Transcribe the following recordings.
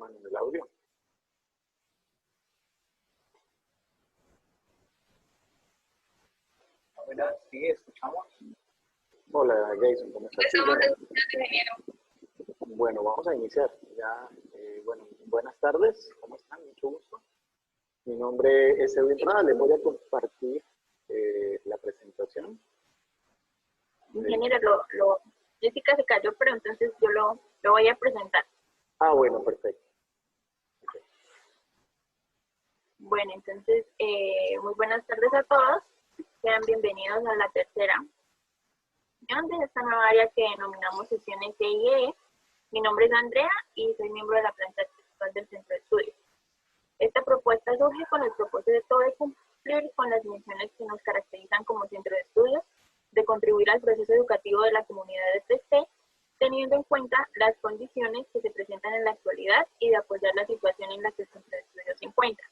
problemas en el audio. Buenas, sí, escuchamos. Hola, Jason, ¿cómo estás? Estamos escuchando, ingeniero. Bueno, vamos a iniciar. Ya, bueno, buenas tardes, ¿cómo están? Mucho gusto. Mi nombre es Edwin Prada, les voy a compartir la presentación. Ingeniero, Jessica se cayó, pero entonces yo lo voy a presentar. Ah, bueno, perfecto. Okay. Bueno, entonces, muy buenas tardes a todos. Sean bienvenidos a la tercera sesión de esta nueva área que denominamos sesiones CIE. Mi nombre es Andrea y soy miembro de la planta textual del Centro de Estudios. Esta propuesta surge con el propósito de cumplir con las misiones que nos caracterizan como Centro de Estudios, de contribuir al proceso educativo de la comunidad de TC, teniendo en cuenta las condiciones que se presentan en la actualidad y de apoyar la situación en la que el Centro de Estudios se encuentra.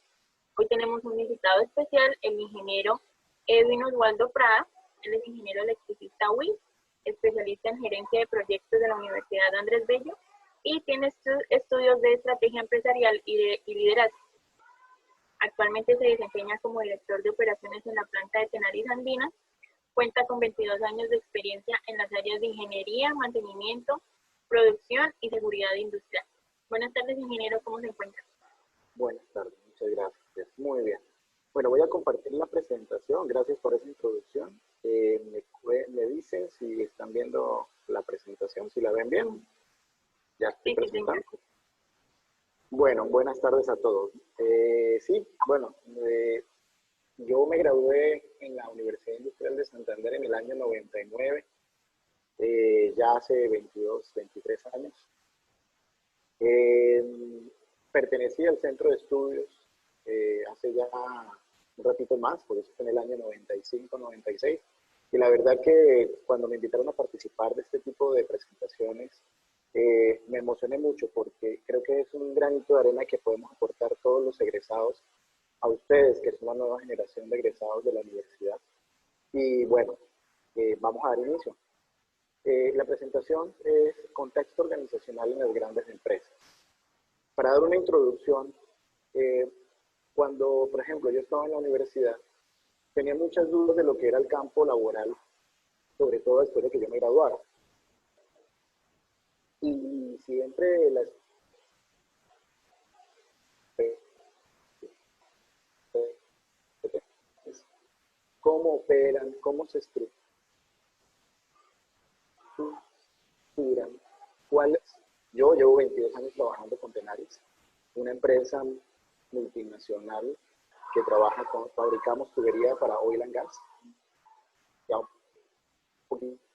Hoy tenemos un invitado especial, el ingeniero Edwin Oswaldo Prada. Él es ingeniero electricista WIS, especialista en gerencia de proyectos de la Universidad Andrés Bello y tiene estudios de estrategia empresarial y liderazgo. Actualmente se desempeña como director de operaciones en la planta de Tenaris Andina. Cuenta con 22 años de experiencia en las áreas de ingeniería, mantenimiento, producción y seguridad industrial. Buenas tardes, ingeniero, ¿cómo se encuentra? Buenas tardes, muchas gracias. Muy bien. Bueno, voy a compartir la presentación. Gracias por esa introducción. Me dicen si están viendo la presentación, si la ven bien. Ya estoy presentando. Sí. Bueno, buenas tardes a todos. Sí, bueno, yo me gradué en la Universidad Industrial de Santander en el año 99, ya hace 22, 23 años. Pertenecía al Centro de Estudios hace ya un ratito más, por eso fue en el año 95, 96. Y la verdad que cuando me invitaron a participar de este tipo de presentaciones, me emocioné mucho porque creo que es un granito de arena que podemos aportar todos los egresados a ustedes, que son la nueva generación de egresados de la universidad. Y bueno, vamos a dar inicio. La presentación es contexto organizacional en las grandes empresas. Para dar una introducción, cuando, por ejemplo, yo estaba en la universidad, tenía muchas dudas de lo que era el campo laboral, sobre todo después de que yo me graduara. Y siempre las cómo operan, cómo se estructuran, cuáles. Yo llevo 22 años trabajando con Tenaris, una empresa multinacional que trabaja con, fabricamos tubería para oil and gas. Ya un poquito.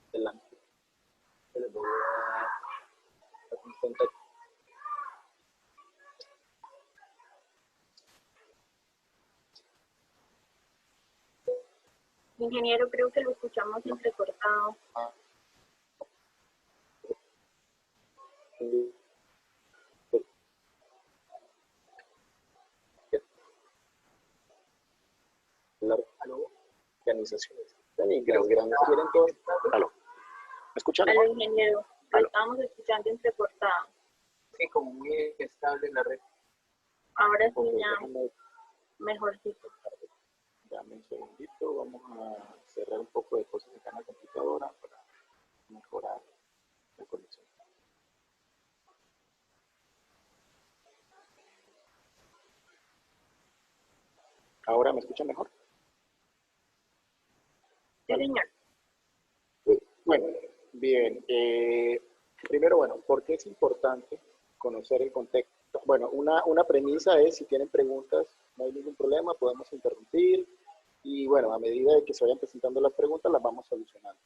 Adelante. Les voy a contar. Ingeniero, creo que lo escuchamos entrecortado. Las organizaciones y las grandes quieren todo. ¿Aló? ¿Me escuchan? Aló, ingeniero, lo estamos escuchando entrecortado. Sí, como muy estable la red. Ahora sí, ya mejorcito. Dame un segundito, vamos a cerrar un poco de cosas acá en la computadora para mejorar la conexión. ¿Ahora me escuchan mejor? Sí, señor. Bueno, bien. Primero, bueno, ¿por qué es importante conocer el contexto? Bueno, una premisa es, si tienen preguntas, no hay ningún problema, podemos interrumpir. Y bueno, a medida de que se vayan presentando las preguntas, las vamos solucionando.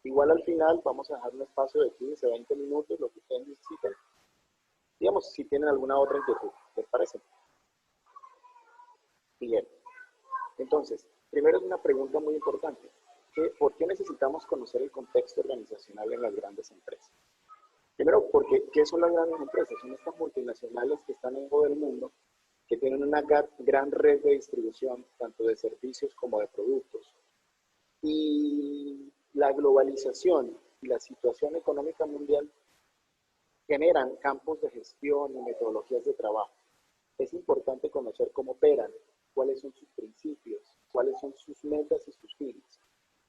Igual al final vamos a dejar un espacio de 15, 20 minutos, lo que ustedes necesiten. Digamos, si tienen alguna otra inquietud, ¿les parece? Bien. Entonces, primero es una pregunta muy importante. ¿Por qué necesitamos conocer el contexto organizacional en las grandes empresas? Primero, porque ¿qué son las grandes empresas? Son estas multinacionales que están en todo el mundo, que tienen una gran red de distribución, tanto de servicios como de productos. Y la globalización y la situación económica mundial generan campos de gestión y metodologías de trabajo. Es importante conocer cómo operan, cuáles son sus principios, cuáles son sus metas y sus fines.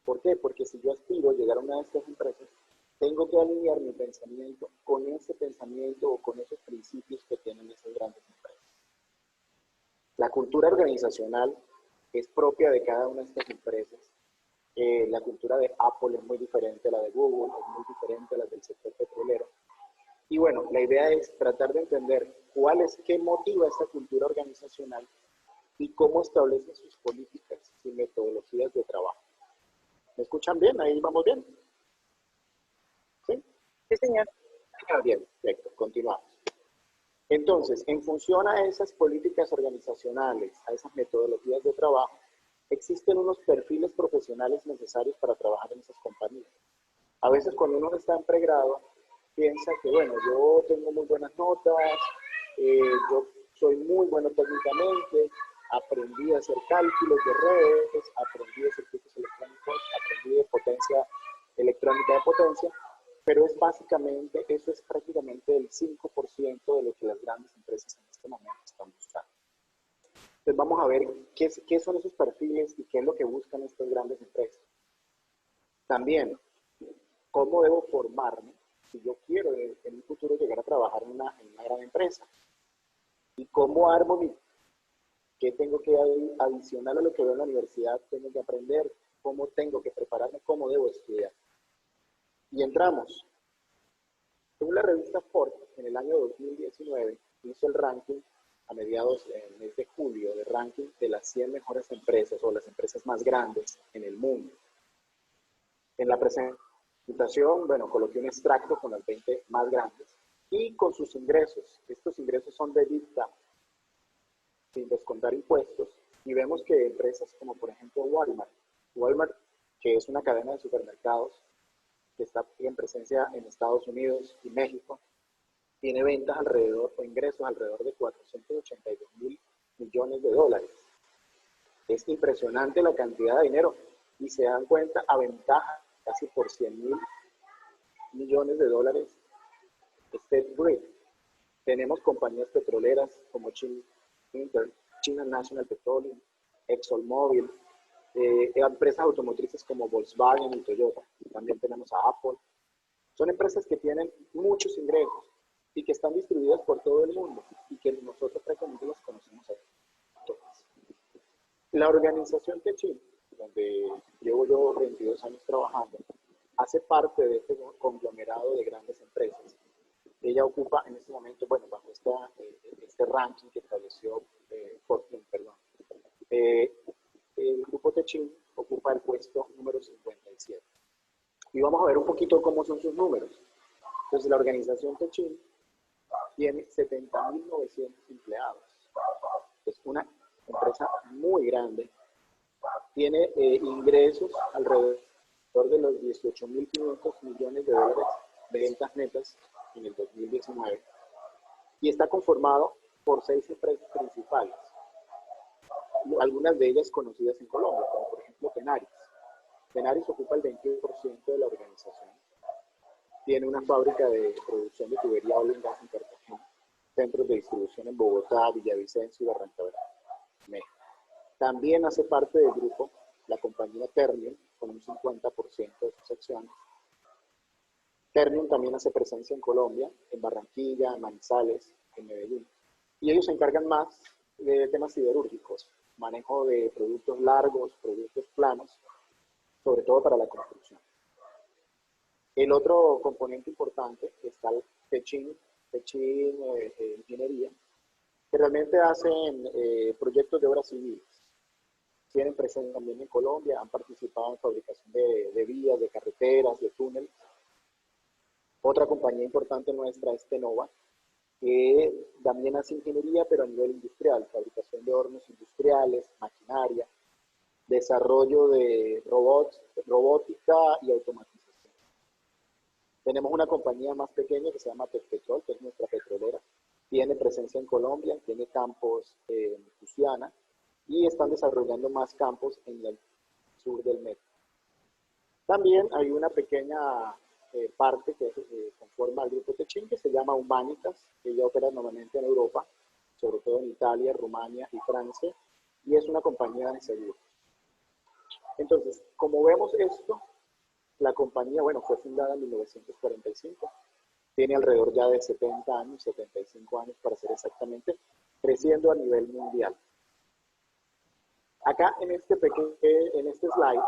¿Por qué? Porque si yo aspiro a llegar a una de estas empresas, tengo que alinear mi pensamiento con ese pensamiento o con esos principios que tienen esas grandes empresas. La cultura organizacional es propia de cada una de estas empresas. La cultura de Apple es muy diferente a la de Google, es muy diferente a la del sector petrolero. Y bueno, la idea es tratar de entender qué motiva esa cultura organizacional y cómo establece sus políticas y metodologías de trabajo. ¿Me escuchan bien? ¿Ahí vamos bien? ¿Sí? Sí, señor. Bien, perfecto, continuamos. Entonces, en función a esas políticas organizacionales, a esas metodologías de trabajo, existen unos perfiles profesionales necesarios para trabajar en esas compañías. A veces cuando uno está en pregrado, piensa que, bueno, yo tengo muy buenas notas, yo soy muy bueno técnicamente, aprendí a hacer cálculos de redes, aprendí de circuitos electrónicos, aprendí de potencia electrónica de potencia, pero eso es prácticamente el 5% de lo que las grandes empresas en este momento están buscando. Entonces vamos a ver qué son esos perfiles y qué es lo que buscan estas grandes empresas. También, cómo debo formarme si yo quiero en un futuro llegar a trabajar en una gran empresa. Y cómo armo qué tengo que adicional a lo que veo en la universidad, tengo que aprender, cómo tengo que prepararme, cómo debo estudiar. Y entramos. Según la revista Forbes, en el año 2019 hizo el ranking a mediados del mes de julio, de ranking de las 100 mejores empresas o las empresas más grandes en el mundo. En la presentación, bueno, coloqué un extracto con las 20 más grandes y con sus ingresos. Estos ingresos son de EBITDA, sin descontar impuestos, y vemos que empresas como por ejemplo Walmart, que es una cadena de supermercados que está en presencia en Estados Unidos y México, tiene ventas o ingresos alrededor de 482 mil millones de dólares. Es impresionante la cantidad de dinero y se dan cuenta, aventaja casi por 100 mil millones de dólares State Grid. Tenemos compañías petroleras como China National Petroleum, ExxonMobil, empresas automotrices como Volkswagen y Toyota. También tenemos a Apple. Son empresas que tienen muchos ingresos y que están distribuidas por todo el mundo y que nosotros prácticamente las conocemos a todas. La organización Techin, donde llevo yo 22 años trabajando, hace parte de este conglomerado de grandes empresas. Ella ocupa en este momento, bueno, bajo este ranking que estableció Fortune, el grupo Techin ocupa el puesto número 57. Y vamos a ver un poquito cómo son sus números. Entonces, la organización Techin tiene 70.900 empleados. Es una empresa muy grande. Tiene ingresos alrededor de los 18.500 millones de dólares de ventas netas en el 2019. Y está conformado por 6 empresas principales. Algunas de ellas conocidas en Colombia, como por ejemplo Tenaris. Tenaris ocupa el 21% de la organización. Tiene una fábrica de producción de tubería oil and gas en Cartagena, centros de distribución en Bogotá, Villavicencio y Barrancabermeja, México. También hace parte del grupo la compañía Ternium, con un 50% de sus acciones. Ternium también hace presencia en Colombia, en Barranquilla, en Manizales, en Medellín. Y ellos se encargan más de temas siderúrgicos, manejo de productos largos, productos planos, sobre todo para la construcción. El otro componente importante está el Techin Ingeniería, que realmente hacen proyectos de obras civiles. Tienen presencia también en Colombia, han participado en fabricación de vías, de carreteras, de túneles. Otra compañía importante nuestra es Tenova, que también hace ingeniería, pero a nivel industrial, fabricación de hornos industriales, maquinaria, desarrollo de robots, robótica y automatización. Tenemos una compañía más pequeña que se llama Petpetrol, que es nuestra petrolera. Tiene presencia en Colombia, tiene campos en Luisiana y están desarrollando más campos en el sur del México. También hay una pequeña parte que conforma el grupo Techin que se llama Humanitas, que ya opera normalmente en Europa, sobre todo en Italia, Rumania y Francia, y es una compañía de seguros. Entonces, como vemos esto, la compañía, bueno, fue fundada en 1945, tiene alrededor ya de 70 años, 75 años para ser exactamente, creciendo a nivel mundial. Acá en este slide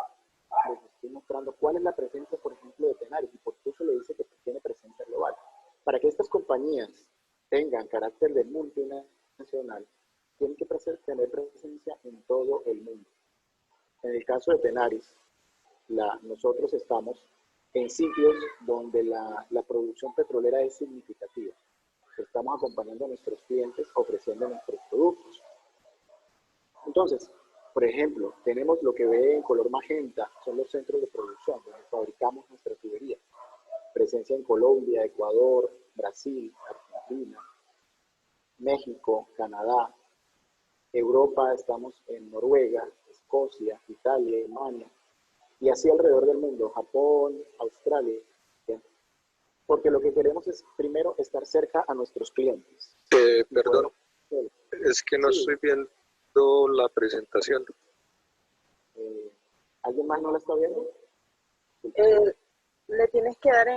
les estoy mostrando cuál es la presencia, por ejemplo, de Tenaris y por qué se le dice que tiene presencia global. Para que estas compañías tengan carácter de multinacional, tienen que tener presencia en todo el mundo. En el caso de Tenaris, nosotros estamos en sitios donde la producción petrolera es significativa. Estamos acompañando a nuestros clientes ofreciendo nuestros productos. Entonces, por ejemplo, tenemos lo que ve en color magenta, son los centros de producción donde fabricamos nuestra tubería. Presencia en Colombia, Ecuador, Brasil, Argentina, México, Canadá. Europa, estamos en Noruega, Escocia, Italia, Alemania, y así alrededor del mundo, Japón, Australia, ¿bien? Porque lo que queremos es, primero, estar cerca a nuestros clientes. Perdón, es que no estoy viendo la presentación. ¿Alguien más no la está viendo? Le tienes que dar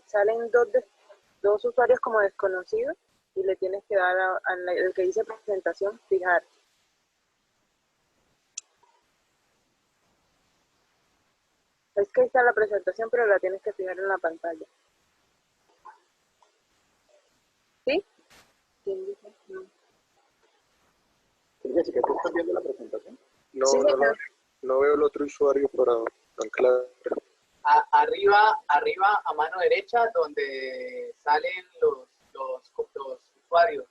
salen dos usuarios como desconocidos y le tienes que dar el que dice presentación, fijar. Es que ahí está la presentación, pero la tienes que fijar en la pantalla. ¿Sí? ¿Quién dice? No. Jessica, ¿tú estás viendo la presentación? No, Sí, no veo el otro usuario para tan claro. Arriba a mano derecha, donde salen los usuarios.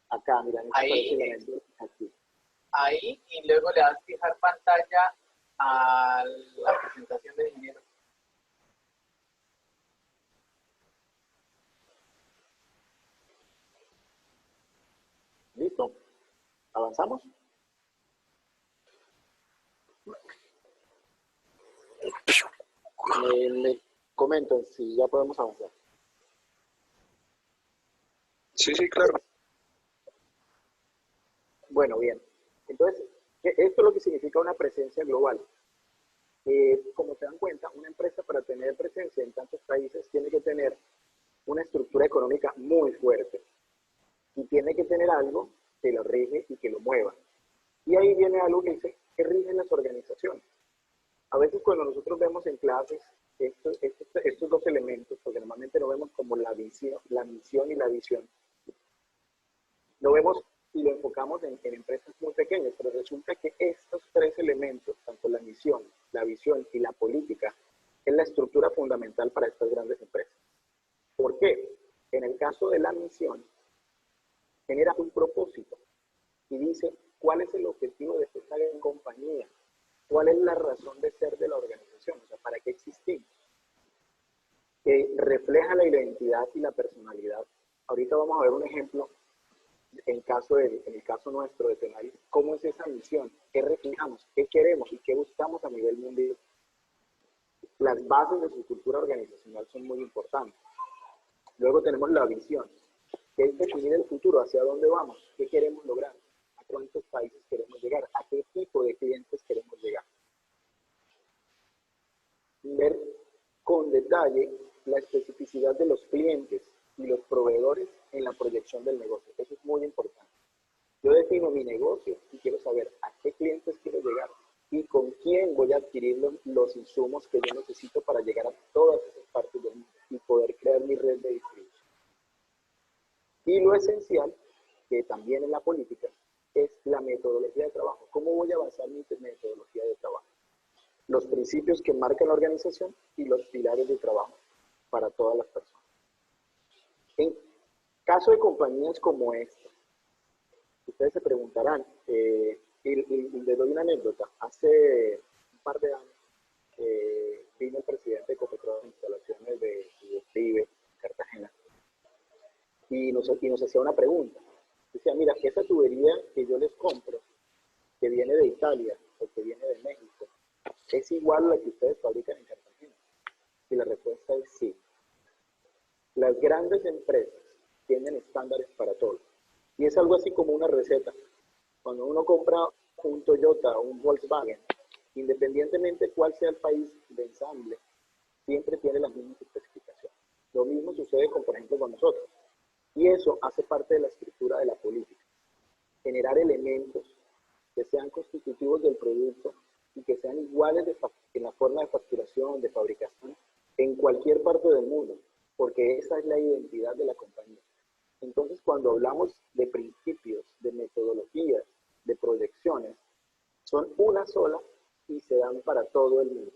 Acá, mira, Ahí, aquí. ahí, y luego le das fijar pantalla a la presentación del ingeniero. ¿Listo? ¿Avanzamos? Me comentan si ya podemos avanzar. Sí, claro. Bueno, bien. Entonces, esto es lo que significa una presencia global. Como se dan cuenta, una empresa para tener presencia en tantos países tiene que tener una estructura económica muy fuerte y tiene que tener algo que lo rige y que lo mueva. Y ahí viene algo que dice que rigen las organizaciones. A veces cuando nosotros vemos en clases estos dos elementos, porque normalmente lo vemos como la misión y la visión, lo vemos y lo enfocamos en empresas muy pequeñas, pero resulta que estos tres elementos, tanto la misión, la visión y la política, es la estructura fundamental para estas grandes empresas. ¿Por qué? En el caso de la misión, genera un propósito y dice cuál es el objetivo de esta gran compañía, cuál es la razón de ser de la organización, o sea, para qué existimos, que refleja la identidad y la personalidad. Ahorita vamos a ver un ejemplo en el caso nuestro de Tenaris, cómo es esa misión, qué reflejamos, qué queremos y qué buscamos a nivel mundial. Las bases de su cultura organizacional son muy importantes. Luego tenemos la visión, que es definir el futuro, hacia dónde vamos, qué queremos lograr, a cuántos países queremos llegar, a qué tipo de clientes queremos llegar. Ver con detalle la especificidad de los clientes y los proveedores en la proyección del negocio. Eso es muy importante. Yo defino mi negocio y quiero saber a qué clientes quiero llegar y con quién voy a adquirir los insumos que yo necesito para llegar a todas esas partes del mundo y poder crear mi red de distribución. Y lo esencial, que también en la política, es la metodología de trabajo. ¿Cómo voy a basar mi metodología de trabajo? Los principios que marcan la organización y los pilares de trabajo para todas las personas. En caso de compañías como esta, ustedes se preguntarán, y les doy una anécdota. Hace un par de años, vino el presidente de Ecopetrol en instalaciones de Uribe, Cartagena, y nos hacía una pregunta. Decía, mira, esa tubería que yo les compro, que viene de Italia o que viene de México, ¿es igual a la que ustedes fabrican en Cartagena? Y la respuesta es sí. Las grandes empresas tienen estándares para todo. Y es algo así como una receta. Cuando uno compra un Toyota o un Volkswagen, independientemente cuál sea el país de ensamble, siempre tiene las mismas especificaciones. Lo mismo sucede con, por ejemplo, con nosotros. Y eso hace parte de la estructura de la política. Generar elementos que sean constitutivos del producto y que sean iguales en la forma de facturación, de fabricación, en cualquier parte del mundo, porque esa es la identidad de la compañía. Entonces, cuando hablamos de principios, de metodologías, de proyecciones, son una sola y se dan para todo el mundo.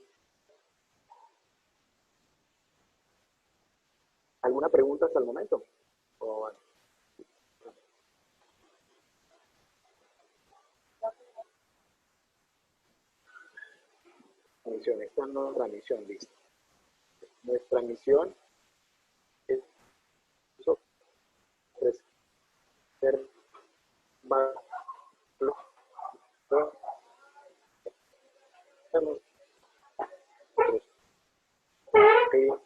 ¿Alguna pregunta hasta el momento? Bueno. Misión, esta es nuestra misión, listo. Nuestra misión es ofrecer valor a nuestros clientes.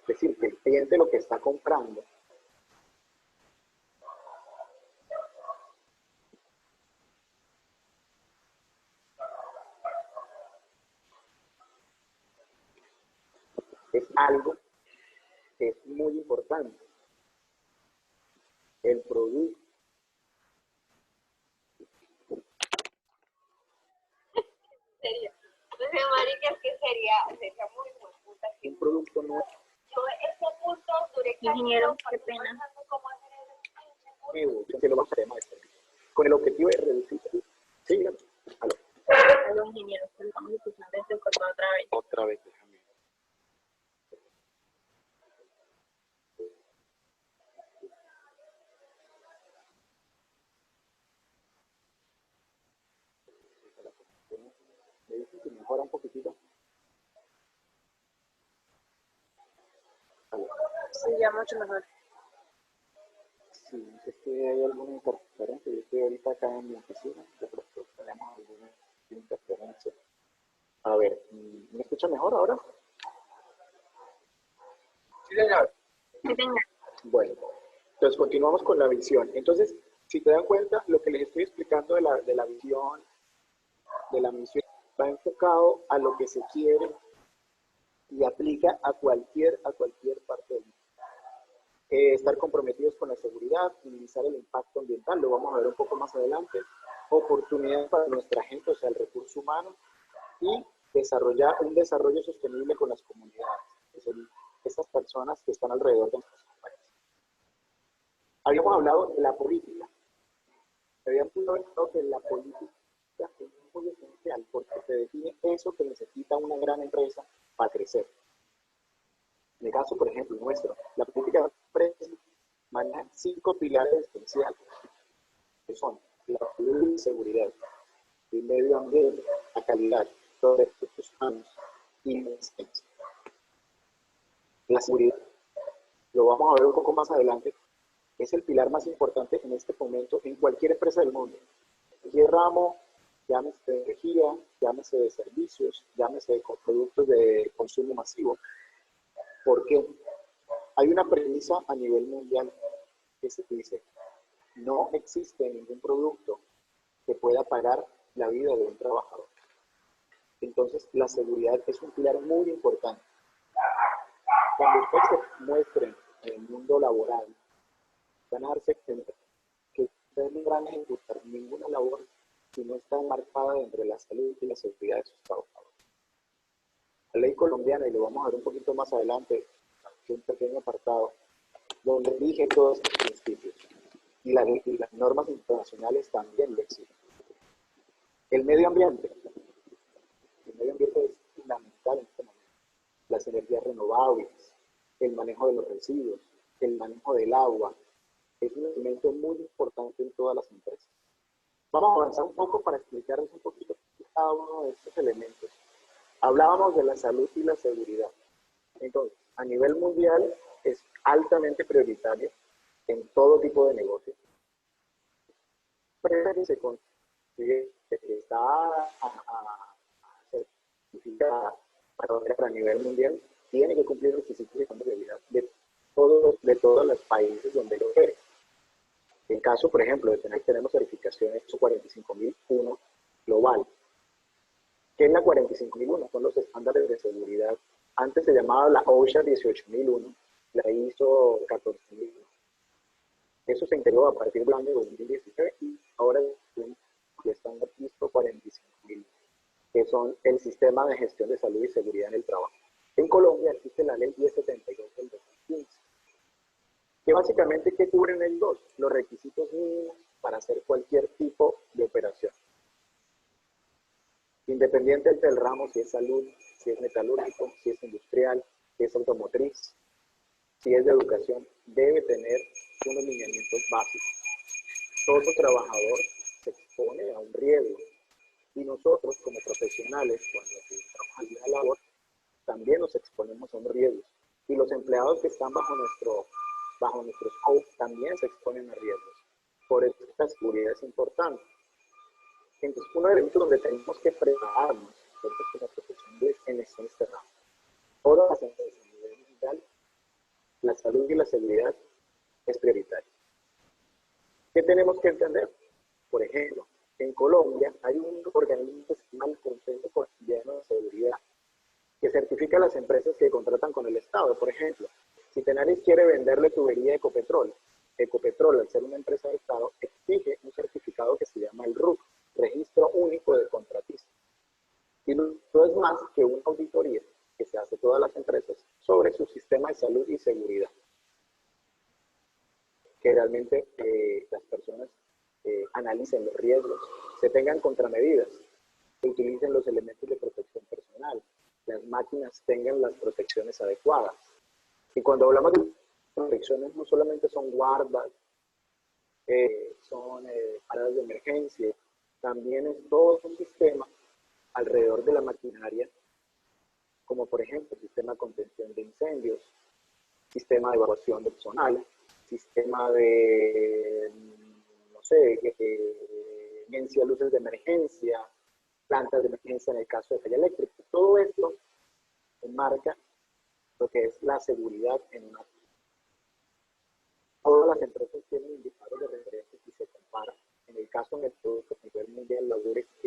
Es decir, que el cliente lo que está comprando es algo que es muy importante. El producto. Serio. Entonces, marica, que sería muy buen puta. Un producto no Yo ese punto duré Ingeniero, qué pena. cómo hacer ese nuevo, que lo vamos a llamar con el objetivo de reducir. Sí, dígame. Aló. Aló, ingeniero, que lo estamos escuchando desde el corto otra vez. Otra vez, déjame. ¿Me dicen que mejora un poquitito? Aló. Sí, ya mucho mejor. Sí, es que hay alguna interferencia. Yo estoy ahorita acá en mi oficina, de pronto tenemos alguna interferencia. A ver, ¿me escucha mejor ahora? Sí, señor. Sí, señor. Bueno, entonces continuamos con la visión. Entonces, si te dan cuenta, lo que les estoy explicando de la visión, de la misión, va enfocado a lo que se quiere y aplica a cualquier parte del mundo. Estar comprometidos con la seguridad, minimizar el impacto ambiental, lo vamos a ver un poco más adelante, oportunidades para nuestra gente, o sea, el recurso humano, y desarrollar un desarrollo sostenible con las comunidades, que son esas personas que están alrededor de nuestros compañeros. Habíamos hablado de la política. Habíamos hablado que la política es muy esencial porque se define eso que necesita una gran empresa para crecer. En el caso, por ejemplo, nuestro, la política de empresa maneja 5 pilares esenciales, que son la salud y seguridad, el medio ambiente, la calidad, los recursos humanos y la existencia. La seguridad, lo vamos a ver un poco más adelante, es el pilar más importante en este momento en cualquier empresa del mundo. Cualquier ramo, llámese de energía, llámese de servicios, llámese de productos de consumo masivo. ¿Por qué? Hay una premisa a nivel mundial que se dice, no existe ningún producto que pueda pagar la vida de un trabajador. Entonces, la seguridad es un pilar muy importante. Cuando ustedes se muestren en el mundo laboral, van a darse cuenta que ustedes no van a ejecutar ninguna labor si no está marcada entre la salud y la seguridad de sus trabajadores. La ley colombiana, y lo vamos a ver un poquito más adelante, que un pequeño apartado, donde rige todos estos principios. Y las normas internacionales también lo exigen. El medio ambiente. El medio ambiente es fundamental en este momento. Las energías renovables, el manejo de los residuos, el manejo del agua, es un elemento muy importante en todas las empresas. Vamos a avanzar un poco para explicarles un poquito cada uno de estos elementos. Hablábamos de la salud y la seguridad. Entonces, a nivel mundial es altamente prioritario en todo tipo de negocio. Pero se consigue que está certificada para operar a nivel mundial, tiene que cumplir requisitos de seguridad de todos los países donde lo opere. En caso, por ejemplo, de tener, tenemos certificaciones ISO 45001 global. ¿Qué es la 45001? Son los estándares de seguridad. Antes se llamaba la OSHA 18001, la ISO 14001. Eso se integró a partir del año 2019 y ahora ya están ISO 45001, que son el sistema de gestión de salud y seguridad en el trabajo. En Colombia existe la ley 1072 del 2015. Que básicamente, ¿qué cubren el 2? Los requisitos mínimos para hacer cualquier tipo de operación. Independiente del ramo, si es salud, si es metalúrgico, si es industrial, si es automotriz, si es de educación, debe tener unos lineamientos básicos. Todo trabajador se expone a un riesgo y nosotros como profesionales, cuando estamos al día de labor, también nos exponemos a un riesgo. Y los empleados que están bajo nuestro scope también se exponen a riesgos. Por eso esta seguridad es importante. Entonces, uno de los elementos donde tenemos que prepararnos nosotros como profesionales en este ramo. Todas las empresas a nivel mundial, la salud y la seguridad es prioritaria. ¿Qué tenemos que entender? Por ejemplo, en Colombia hay un organismo que se llama el Consejo Colombiano de Seguridad, que certifica a las empresas que contratan con el Estado. Por ejemplo, si Tenaris quiere venderle tubería a Ecopetrol, Ecopetrol, al ser una empresa de Estado, exige un certificado que se llama el RUC, Registro Único de Contratista. Y no es más que una auditoría que se hace a todas las empresas sobre su sistema de salud y seguridad. Que realmente las personas analicen los riesgos, se tengan contramedidas, se utilicen los elementos de protección personal, las máquinas tengan las protecciones adecuadas. Y cuando hablamos de protecciones, no solamente son guardas, son paradas de emergencia, también es todo un sistema alrededor de la maquinaria, como por ejemplo sistema de contención de incendios, sistema de evacuación de personal, sistema de, no sé, emergencia, luces de emergencia, plantas de emergencia en el caso de falla eléctrica. Todo esto enmarca lo que es la seguridad en una. Todas las empresas tienen indicadores de referencia y se comparan. En el caso en el producto a nivel mundial, la WRST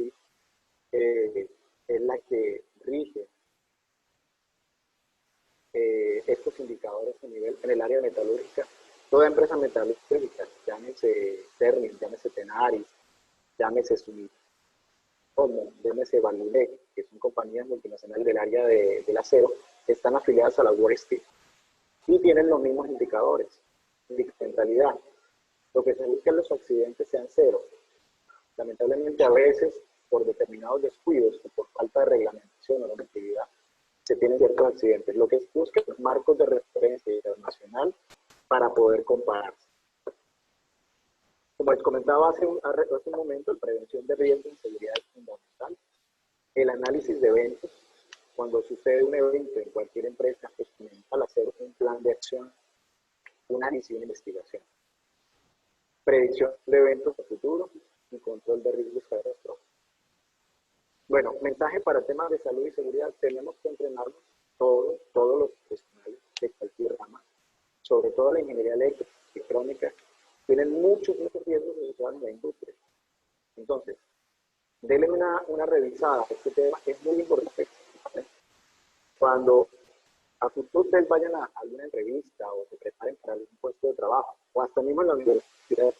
es la que rige estos indicadores a nivel en el área metalúrgica. Toda empresa metalúrgica, llámese Ternium, llámese Tenaris, llámese Sumitomo, llámese Vallourec, que son compañías multinacionales del área del acero, están afiliadas a la WRST y tienen los mismos indicadores. En realidad, lo que se busca es que los accidentes sean cero. Lamentablemente, a veces, por determinados descuidos o por falta de reglamentación o normatividad, se tienen ciertos accidentes. Lo que se busca es marcos de referencia internacional para poder compararse. Como les comentaba hace un momento, la prevención de riesgos en seguridad es fundamental. El análisis de eventos. Cuando sucede un evento en cualquier empresa, es fundamental hacer un plan de acción, un análisis y una investigación. Predicción de eventos a futuro y control de riesgos catastróficos. Bueno, mensaje para temas de salud y seguridad. Tenemos que entrenarnos todos los profesionales de cualquier rama, sobre todo la ingeniería eléctrica y electrónica, tienen muchos riesgos asociados en la industria. Entonces, denle una revisada a este tema, es muy importante. Cuando a futuro ustedes vayan a alguna entrevista o se preparen para algún puesto de trabajo, o hasta mismo en la universidad,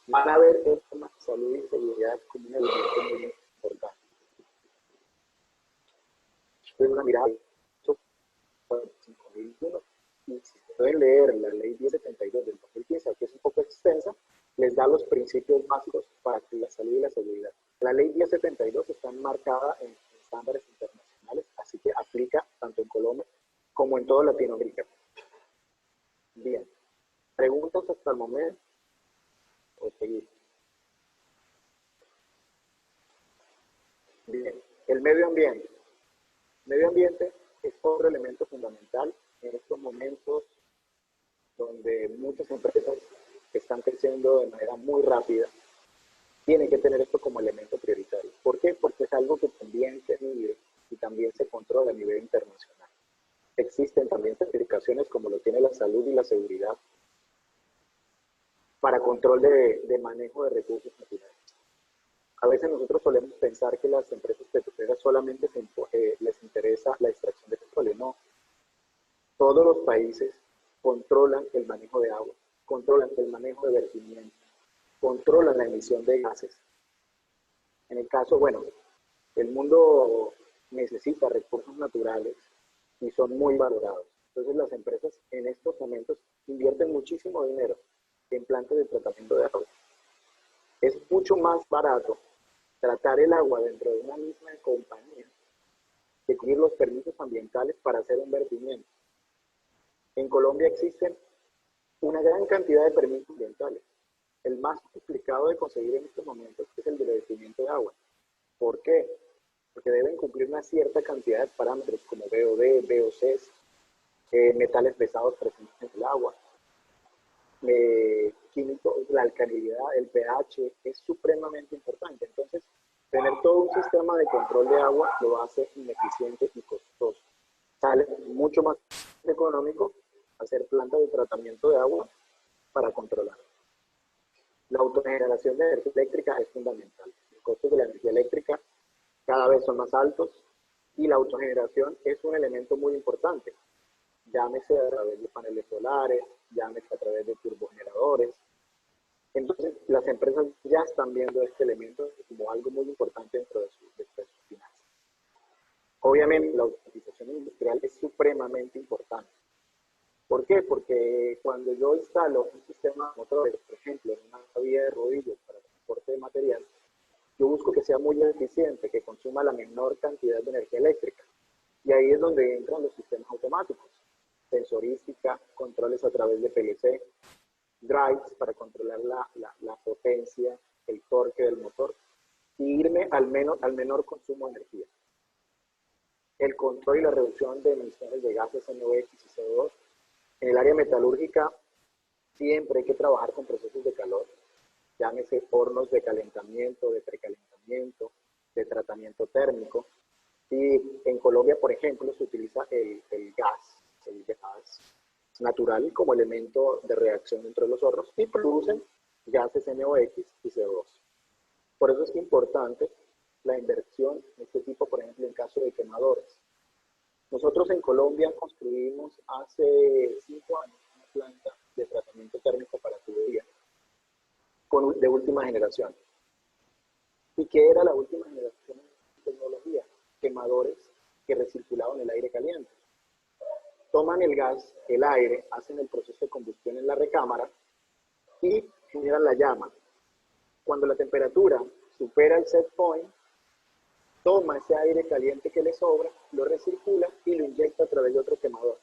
van a ver el tema de salud y seguridad como un elemento muy importante. Ustedes van a mirar 5.001 y si pueden leer la ley 1072 del 2015, que es un poco extensa, les da los principios básicos para la salud y la seguridad. La ley 72 está enmarcada en estándares internacionales, así que aplica tanto en Colombia como en toda Latinoamérica. Bien, ¿preguntas hasta el momento? ¿O seguir? Bien, el medio ambiente. El medio ambiente es otro elemento fundamental en estos momentos donde muchas empresas que están creciendo de manera muy rápida tienen que tener esto como elemento prioritario. ¿Por qué? Porque es algo que también se mide y también se controla a nivel internacional. Existen también certificaciones como lo tiene la salud y la seguridad para control de manejo de recursos naturales. A veces nosotros solemos pensar que las empresas petroleras solamente les interesa la extracción de petróleo. No. Todos los países controlan el manejo de agua, controlan el manejo de vertimientos, controlan la emisión de gases. En el caso, bueno, el mundo necesita recursos naturales y son muy valorados. Entonces las empresas en estos momentos invierten muchísimo dinero en plantas de tratamiento de agua. Es mucho más barato tratar el agua dentro de una misma compañía que pedir los permisos ambientales para hacer un vertimiento. En Colombia existen una gran cantidad de permisos ambientales. El más complicado de conseguir en estos momentos es el de vertimiento de agua. ¿Por qué? Porque deben cumplir una cierta cantidad de parámetros como BOD, VOCs, metales pesados presentes en el agua, químicos, la alcalinidad, el pH, es supremamente importante. Entonces, tener todo un sistema de control de agua lo hace ineficiente y costoso. Sale mucho más económico hacer plantas de tratamiento de agua para controlar. La autogeneración de energía eléctrica es fundamental. Los costos de la energía eléctrica cada vez son más altos y la autogeneración es un elemento muy importante. Llámese a través de paneles solares, llámese a través de turbogeneradores. Entonces, las empresas ya están viendo este elemento como algo muy importante dentro de sus finanzas. Obviamente, la automatización industrial es supremamente importante. ¿Por qué? Porque cuando yo instalo un sistema de motores, por ejemplo, en una vía de rodillos para transporte de material, yo busco que sea muy eficiente, que consuma la menor cantidad de energía eléctrica. Y ahí es donde entran los sistemas automáticos. Sensorística, controles a través de PLC, drives para controlar la potencia, el torque del motor, y irme al menor consumo de energía. El control y la reducción de emisiones de gases NOx y CO2. En el área metalúrgica siempre hay que trabajar con procesos de calor, llámese hornos de calentamiento, de precalentamiento, de tratamiento térmico. Y en Colombia, por ejemplo, se utiliza el gas natural como elemento de reacción dentro de los hornos y producen gases NOx y CO2. Por eso es importante la inversión en este tipo, por ejemplo, en caso de quemadores. Nosotros en Colombia construimos hace 5 años una planta de tratamiento térmico para tubería de última generación. ¿Y qué era la última generación de tecnología? Quemadores que recirculaban el aire caliente. Toman el gas, el aire, hacen el proceso de combustión en la recámara y generan la llama. Cuando la temperatura supera el set point, toma ese aire caliente que le sobra, lo recircula y lo inyecta a través de otro quemador.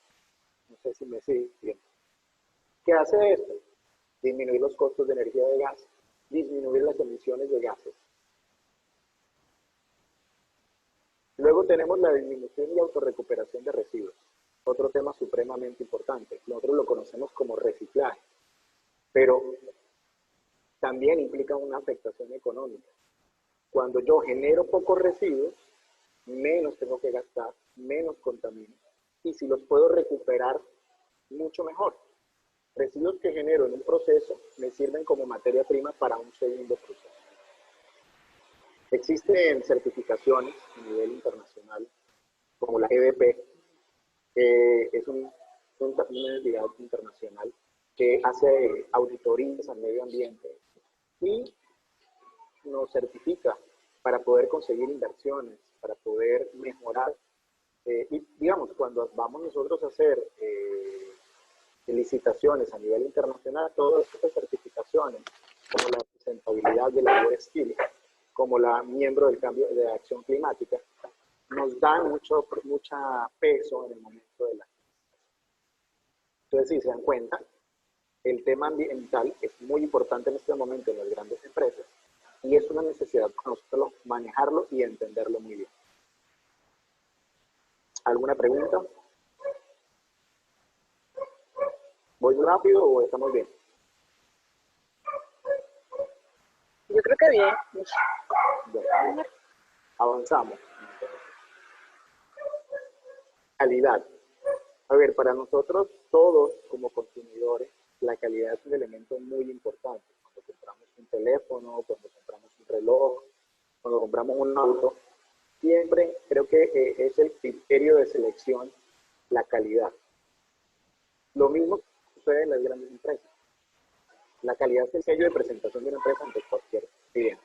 No sé si me sigue bien. ¿Qué hace esto? Disminuir los costos de energía de gas, disminuir las emisiones de gases. Luego tenemos la disminución y autorrecuperación de residuos. Otro tema supremamente importante. Nosotros lo conocemos como reciclaje, pero también implica una afectación económica. Cuando yo genero pocos residuos, menos tengo que gastar, menos contamino, y si los puedo recuperar, mucho mejor. Residuos que genero en un proceso me sirven como materia prima para un segundo proceso. Existen certificaciones a nivel internacional, como la EDP, es una entidad internacional que hace auditorías al medio ambiente y nos certifica para poder conseguir inversiones, para poder mejorar. Y digamos, cuando vamos nosotros a hacer licitaciones a nivel internacional, todas estas certificaciones, como la sustentabilidad de la labor skill, como la miembro del cambio de acción climática, nos dan mucho peso en el momento de la... Entonces, si se dan cuenta, el tema ambiental es muy importante en este momento en las grandes empresas y es una necesidad para nosotros manejarlo y entenderlo muy bien. ¿Alguna pregunta? ¿Voy rápido o estamos bien? Yo creo que bien. Bien. Avanzamos. Calidad. A ver, para nosotros todos como consumidores, la calidad es un elemento muy importante. Cuando compramos un teléfono, cuando compramos un reloj, cuando compramos un auto, siempre creo que es el criterio de selección la calidad. Lo mismo sucede en las grandes empresas. La calidad es el sello de presentación de una empresa ante cualquier cliente.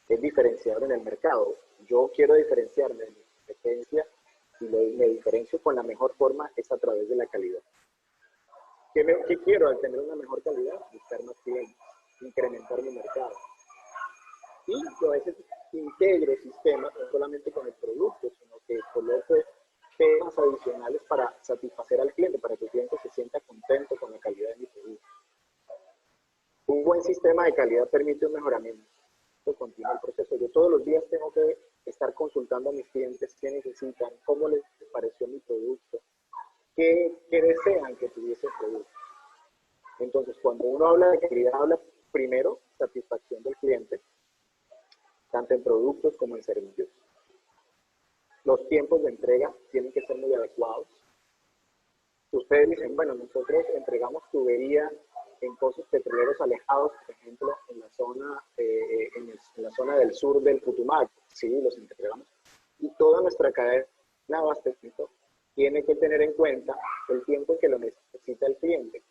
Es diferenciador en el mercado. Yo quiero diferenciarme de mi competencia y me diferencio con la mejor forma es a través de la calidad. ¿Qué quiero al tener una mejor calidad? Buscar más clientes, incrementar mi mercado. Y a veces integre sistemas no solamente con el producto, sino que coloque temas adicionales para satisfacer al cliente, para que el cliente se sienta contento con la calidad de mi producto. Un buen sistema de calidad permite un mejoramiento continuo del proceso. Yo todos los días tengo que estar consultando a mis clientes qué necesitan, cómo les pareció mi producto, qué desean que tuviese el producto. Entonces, cuando uno habla de calidad, habla primero satisfacción del cliente, tanto en productos como en servicios. Los tiempos de entrega tienen que ser muy adecuados. Ustedes dicen, bueno, nosotros entregamos tubería en pozos petroleros alejados, por ejemplo, en la zona del sur del Putumayo. Sí, los entregamos. Y toda nuestra cadena de abastecimiento tiene que tener en cuenta el tiempo en que lo necesita el cliente.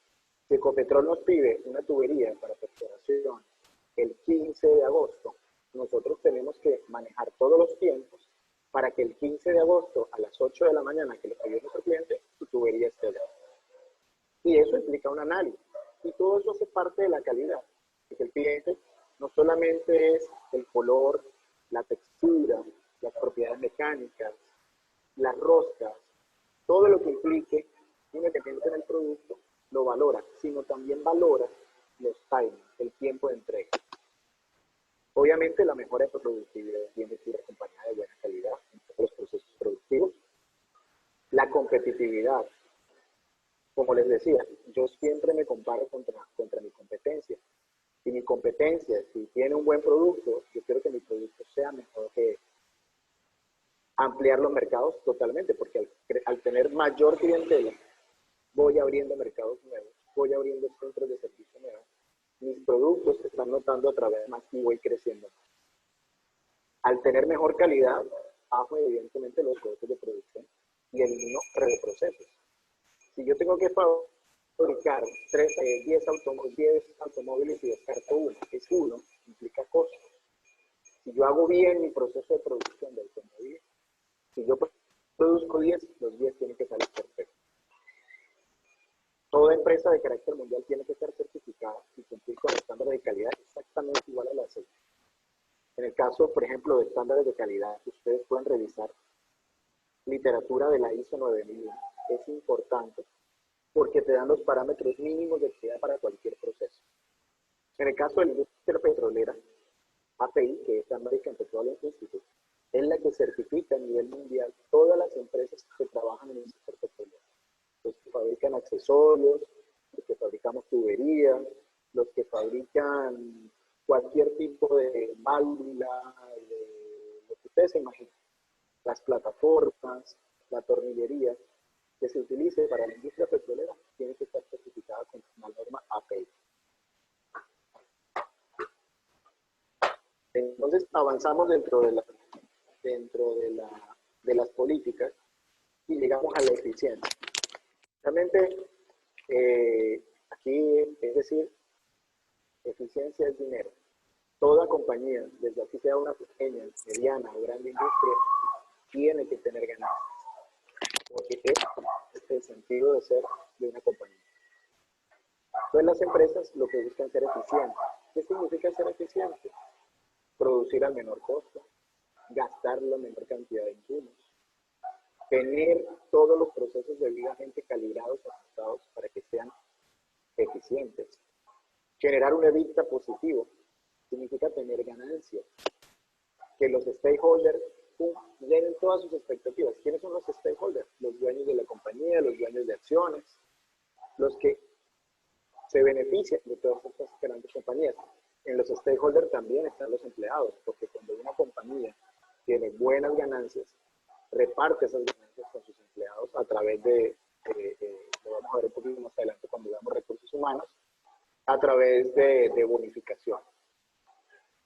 Si Ecopetrol nos pide una tubería para perforación el 15 de agosto, nosotros tenemos que manejar todos los tiempos para que el 15 de agosto a las 8 de la mañana que le pidió nuestro cliente, su tubería esté allá. Y eso implica un análisis. Y todo eso hace parte de la calidad. Porque el cliente no solamente es el color, la textura, las propiedades mecánicas, las roscas, todo lo que implique un elemento en el producto, lo valora, sino también valora los timings, el tiempo de entrega. Obviamente la mejora de productividad tiene que ir acompañada de buena calidad en todos los procesos productivos. La competitividad. Como les decía, yo siempre me comparo contra mi competencia. Si mi competencia, si tiene un buen producto, yo quiero que mi producto sea mejor que él. Ampliar los mercados totalmente, porque al tener mayor clientela, voy abriendo mercados nuevos, voy abriendo centros de servicio nuevos. Mis productos se están notando a través de más y voy creciendo más. Al tener mejor calidad, bajo evidentemente los costos de producción y elimino reprocesos. Si yo tengo que fabricar 10 automóviles y descarto uno, es uno, implica costo. Si yo hago bien mi proceso de producción de automóviles, si yo produzco 10, los 10 tienen que salir perfectos. Toda empresa de carácter mundial tiene que estar certificada y cumplir con estándares de calidad exactamente igual a la CE. En el caso, por ejemplo, de estándares de calidad, ustedes pueden revisar literatura de la ISO 9001. Es importante porque te dan los parámetros mínimos de calidad para cualquier proceso. En el caso de la industria petrolera, API, que es American Petroleum Institute, es la que certifica a nivel mundial todas las empresas que trabajan en el sector petrolero. Los que fabrican accesorios, los que fabricamos tuberías, los que fabrican cualquier tipo de válvula, de lo que ustedes se imaginen, las plataformas, la tornillería que se utilice para la industria petrolera tiene que estar certificada con la norma API. Entonces avanzamos dentro de las políticas y llegamos a la eficiencia. Realmente aquí es decir, eficiencia es dinero. Toda compañía, desde aquí sea una pequeña, mediana o grande industria, tiene que tener ganancias. Porque es el sentido de ser de una compañía. Entonces las empresas lo que buscan es ser eficientes. ¿Qué significa ser eficiente? producir al menor costo, gastar la menor cantidad de insumos, tener todos los procesos debidamente calibrados y ajustados para que sean eficientes. Generar un EBITDA positivo significa tener ganancias, que los stakeholders llenen todas sus expectativas. ¿Quiénes son los stakeholders? Los dueños de la compañía, los dueños de acciones, los que se benefician de todas estas grandes compañías. En los stakeholders también están los empleados, porque cuando una compañía tiene buenas ganancias, reparte esas ganancias con sus empleados a través de, lo vamos a ver un poquito más adelante cuando veamos recursos humanos, a través de bonificación.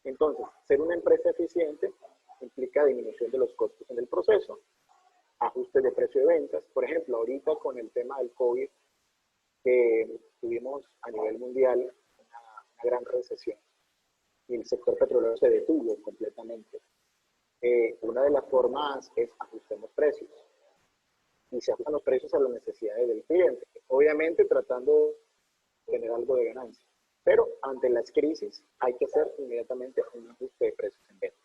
Entonces, ser una empresa eficiente implica disminución de los costos en el proceso, ajuste de precio de ventas. Por ejemplo, ahorita con el tema del COVID, que tuvimos a nivel mundial una gran recesión y el sector petrolero se detuvo completamente. Una de las formas es ajustemos precios y se ajustan los precios a las necesidades del cliente, obviamente tratando de tener algo de ganancia, pero ante las crisis hay que hacer inmediatamente un ajuste de precios en venta.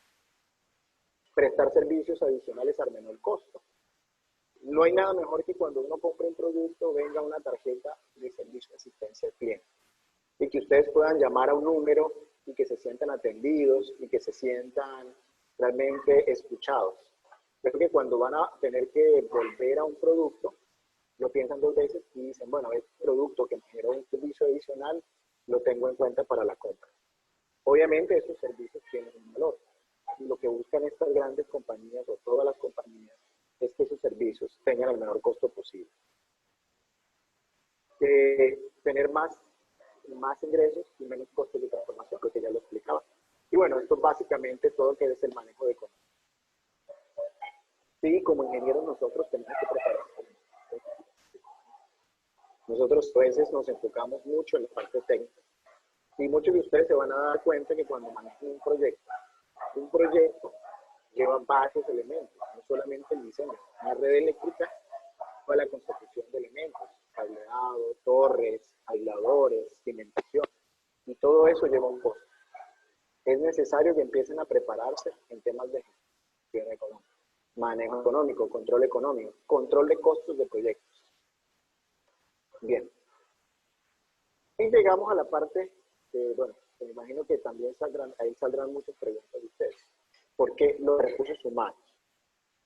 Prestar servicios adicionales al menor costo. No hay nada mejor que cuando uno compra un producto venga una tarjeta de servicio de asistencia al cliente y que ustedes puedan llamar a un número y que se sientan atendidos y que se sientan realmente escuchados. Creo que cuando van a tener que volver a un producto, lo piensan dos veces y dicen, bueno, este producto que me generó un servicio adicional, lo tengo en cuenta para la compra. Obviamente esos servicios tienen un valor. Y lo que buscan estas grandes compañías o todas las compañías es que esos servicios tengan el menor costo posible. Tener más ingresos y menos costos de transformación, lo que ya lo explicaba. Y bueno, esto básicamente todo lo que es el manejo de economía. Sí, como ingenieros nosotros tenemos que prepararnos. Nosotros a veces nos enfocamos mucho en la parte técnica. Y muchos de ustedes se van a dar cuenta que cuando manejan un proyecto lleva varios elementos, no solamente el diseño, una red eléctrica o la construcción de elementos, cableado, torres, aisladores, cimentación, y todo eso lleva un costo. Es necesario que empiecen a prepararse en temas de gestión económica, manejo económico, control de costos de proyectos. Bien. Y llegamos a la parte, bueno, me imagino que también ahí saldrán muchas preguntas de ustedes. ¿Por qué los recursos humanos?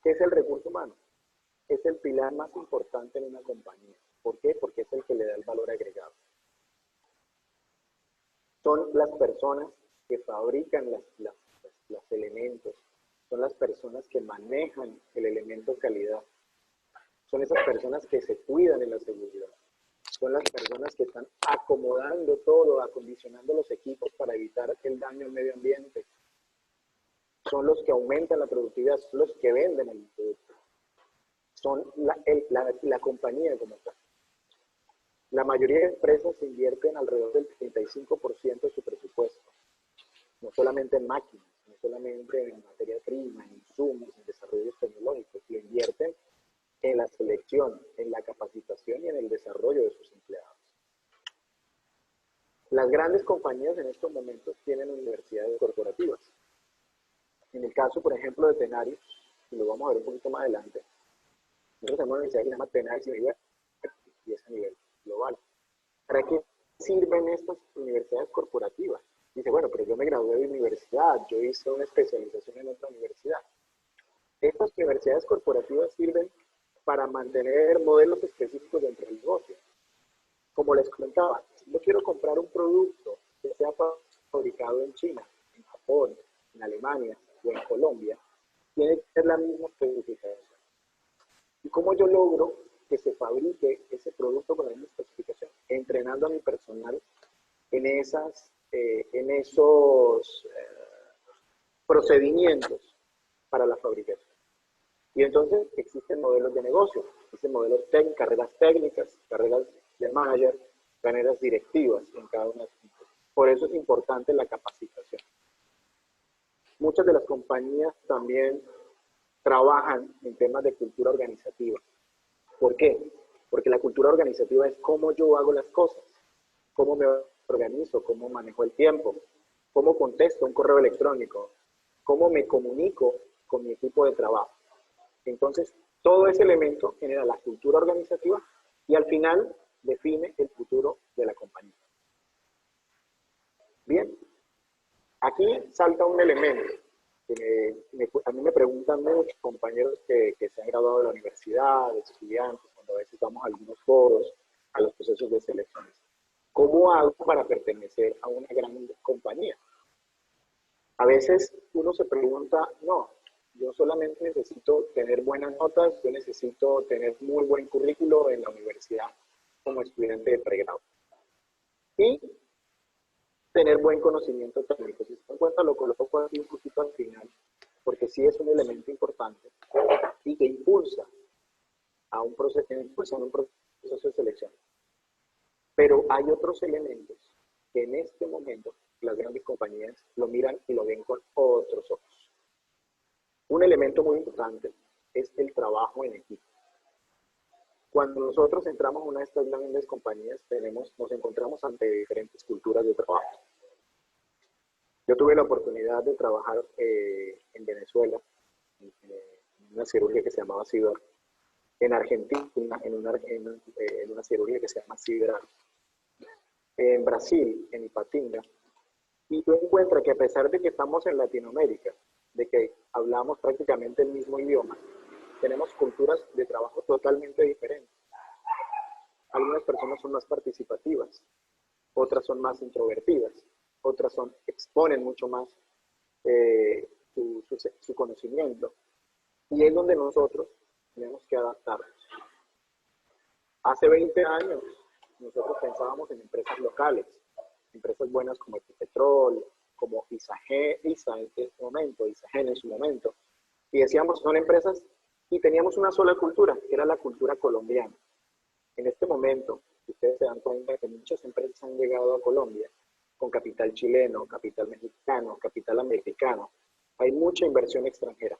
¿Qué es el recurso humano? Es el pilar más importante en una compañía. ¿Por qué? Porque es el que le da el valor agregado. Son las personas que fabrican los elementos, son las personas que manejan el elemento calidad, son esas personas que se cuidan en la seguridad, son las personas que están acomodando todo, acondicionando los equipos para evitar el daño al medio ambiente, son los que aumentan la productividad, son los que venden el producto, son la compañía como tal. La mayoría de empresas invierten alrededor del 35% de su presupuesto, no solamente en máquinas, no solamente en materia prima, en insumos, en desarrollos tecnológicos, lo invierten en la selección, en la capacitación y en el desarrollo de sus empleados. Las grandes compañías en estos momentos tienen universidades corporativas. En el caso, por ejemplo, de Tenaris, y lo vamos a ver un poquito más adelante, nosotros tenemos una universidad que se llama Tenaris y es a nivel global. ¿Para qué sirven estas universidades corporativas? Dice, bueno, pero yo me gradué de universidad, yo hice una especialización en otra universidad. Estas universidades corporativas sirven para mantener modelos específicos dentro del negocio. Como les comentaba, si yo quiero comprar un producto que sea fabricado en China, en Japón, en Alemania o en Colombia, tiene que ser la misma especificación. ¿Y cómo yo logro que se fabrique ese producto con la misma especificación? Entrenando a mi personal en esos procedimientos para la fabricación. Y entonces existen modelos de negocio, existen modelos técnicos, carreras técnicas, carreras de manager, carreras directivas en cada una de las. Por eso es importante la capacitación. Muchas de las compañías también trabajan en temas de cultura organizativa. ¿Por qué? Porque la cultura organizativa es cómo yo hago las cosas, cómo me organizo, cómo manejo el tiempo, cómo contesto un correo electrónico, cómo me comunico con mi equipo de trabajo. Entonces, todo ese elemento genera la cultura organizativa y al final define el futuro de la compañía. Bien, aquí salta un elemento que a mí me preguntan muchos compañeros que se han graduado de la universidad, de estudiantes, cuando a veces vamos a algunos foros, a los procesos de selecciones. ¿Cómo hago para pertenecer a una gran compañía? A veces uno se pregunta, no, yo solamente necesito tener buenas notas, yo necesito tener muy buen currículo en la universidad como estudiante de pregrado. Y tener buen conocimiento técnico. Si se dan cuenta, lo coloco aquí un poquito al final, porque sí es un elemento importante y que impulsa a un proceso de selección. Pero hay otros elementos que en este momento las grandes compañías lo miran y lo ven con otros ojos. Un elemento muy importante es el trabajo en equipo. Cuando nosotros entramos en una de estas grandes compañías, nos encontramos ante diferentes culturas de trabajo. Yo tuve la oportunidad de trabajar en Venezuela, en una cirugía que se llamaba CIDOR, en Argentina, en una cirugía que se llama CIDRAR, en Brasil, en Ipatinga, y tú encuentras que a pesar de que estamos en Latinoamérica, de que hablamos prácticamente el mismo idioma, tenemos culturas de trabajo totalmente diferentes. Algunas personas son más participativas, otras son más introvertidas, otras exponen mucho más su conocimiento. Y es donde nosotros tenemos que adaptarnos. Hace 20 años nosotros pensábamos en empresas locales, empresas buenas como Ecopetrol, como ISAGEN en su momento, y decíamos son empresas y teníamos una sola cultura, que era la cultura colombiana. En este momento, ustedes se dan cuenta que muchas empresas han llegado a Colombia con capital chileno, capital mexicano, capital americano. Hay mucha inversión extranjera.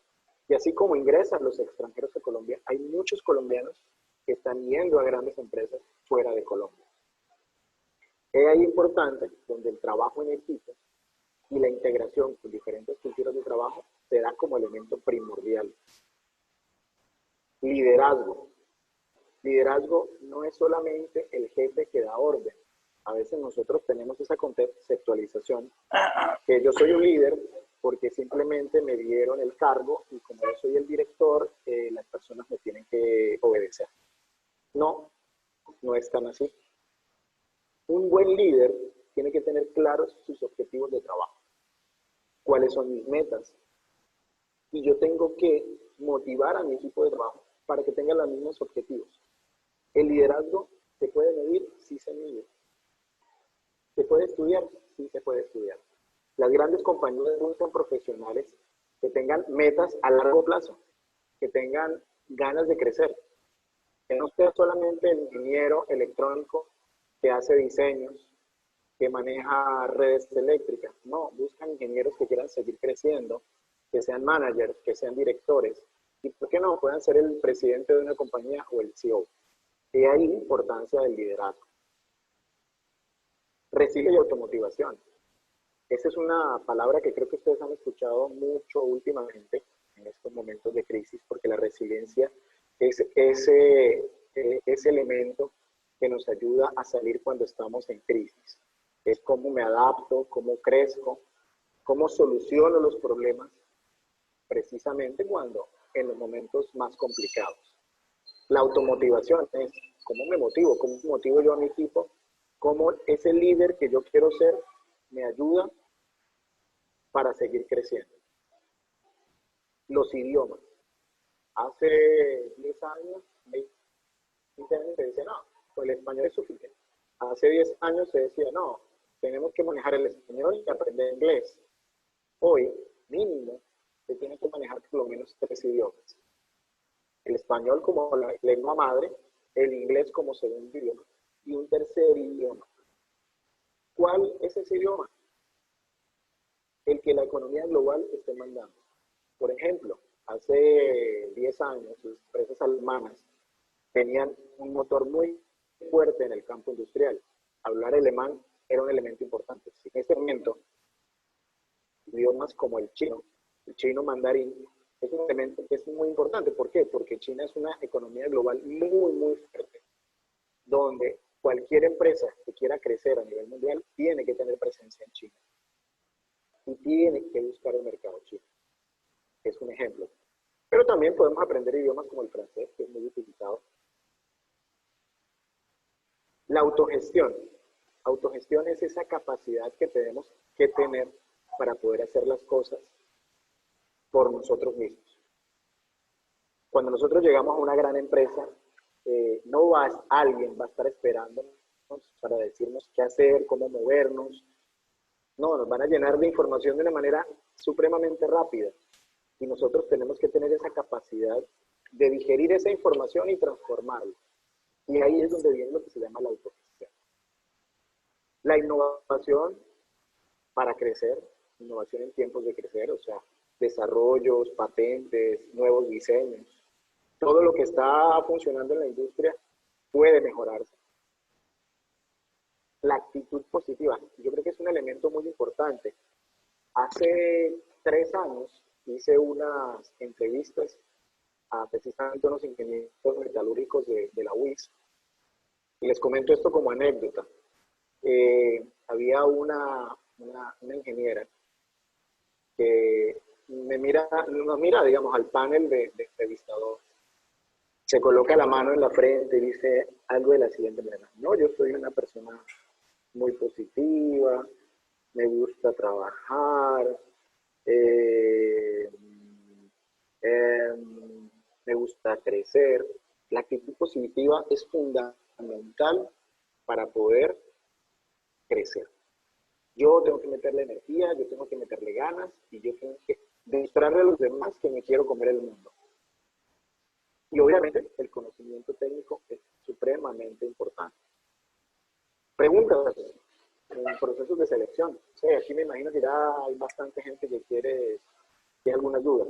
Y así como ingresan los extranjeros a Colombia, hay muchos colombianos que están yendo a grandes empresas fuera de Colombia. Es ahí importante donde el trabajo en equipo y la integración con diferentes culturas de trabajo se da como elemento primordial. Liderazgo. Liderazgo no es solamente el jefe que da orden. A veces nosotros tenemos esa conceptualización que yo soy un líder porque simplemente me dieron el cargo y como yo soy el director, las personas me tienen que obedecer. No, no es tan así. Un buen líder tiene que tener claros sus objetivos de trabajo. ¿Cuáles son mis metas? Y yo tengo que motivar a mi equipo de trabajo para que tengan los mismos objetivos. El liderazgo se puede medir, sí se mide. ¿Se puede estudiar? Sí se puede estudiar. Las grandes compañías buscan profesionales que tengan metas a largo plazo, que tengan ganas de crecer. Que no sea solamente el ingeniero electrónico que hace diseños, que maneja redes eléctricas. No, buscan ingenieros que quieran seguir creciendo, que sean managers, que sean directores. Y por qué no, puedan ser el presidente de una compañía o el CEO. Y hay importancia del liderazgo. Resiliencia y automotivación. Esa es una palabra que creo que ustedes han escuchado mucho últimamente en estos momentos de crisis, porque la resiliencia es ese elemento que nos ayuda a salir cuando estamos en crisis. Es cómo me adapto, cómo crezco, cómo soluciono los problemas, precisamente en los momentos más complicados. La automotivación es cómo me motivo, cómo motivo yo a mi equipo, cómo ese líder que yo quiero ser me ayuda para seguir creciendo. Los idiomas. Hace 10 años, 20 años se decía, no, pues el español es suficiente. Hace 10 años se decía, no, tenemos que manejar el español y aprender inglés. Hoy, mínimo, se tiene que manejar por lo menos 3 idiomas. El español como la lengua madre, el inglés como segundo idioma y un tercer idioma. ¿Cuál es ese idioma? El que la economía global esté mandando. Por ejemplo, hace 10 años, las empresas alemanas tenían un motor muy fuerte en el campo industrial. Hablar alemán era un elemento importante. En este momento, idiomas como el chino mandarín, es un elemento que es muy importante. ¿Por qué? Porque China es una economía global muy, muy fuerte, donde cualquier empresa que quiera crecer a nivel mundial tiene que tener presencia en China y tiene que buscar el mercado chino. Es un ejemplo. Pero también podemos aprender idiomas como el francés, que es muy utilizado. La autogestión. Autogestión es esa capacidad que tenemos que tener para poder hacer las cosas por nosotros mismos. Cuando nosotros llegamos a una gran empresa, no alguien va a estar esperándonos para decirnos qué hacer, cómo movernos. No, nos van a llenar de información de una manera supremamente rápida. Y nosotros tenemos que tener esa capacidad de digerir esa información y transformarla. Y ahí es donde viene lo que se llama la autogestión. La innovación para crecer, innovación en tiempos de crecer, o sea, desarrollos, patentes, nuevos diseños. Todo lo que está funcionando en la industria puede mejorarse. La actitud positiva, yo creo que es un elemento muy importante. Hace 3 años hice unas entrevistas a precisamente unos ingenieros metalúrgicos de la UIS, y les comento esto como anécdota. Había una ingeniera que nos mira, digamos, al panel de entrevistadores. Se coloca la mano en la frente y dice algo de la siguiente manera: no, yo soy una persona muy positiva, me gusta trabajar, me gusta crecer. La actitud positiva es fundamental para poder crecer. Yo tengo que meterle energía, yo tengo que meterle ganas y yo tengo que demostrarle a los demás que me quiero comer el mundo. Y obviamente el conocimiento técnico es supremamente importante. Preguntas en procesos de selección. Sí, aquí me imagino que ya hay bastante gente que tiene algunas dudas.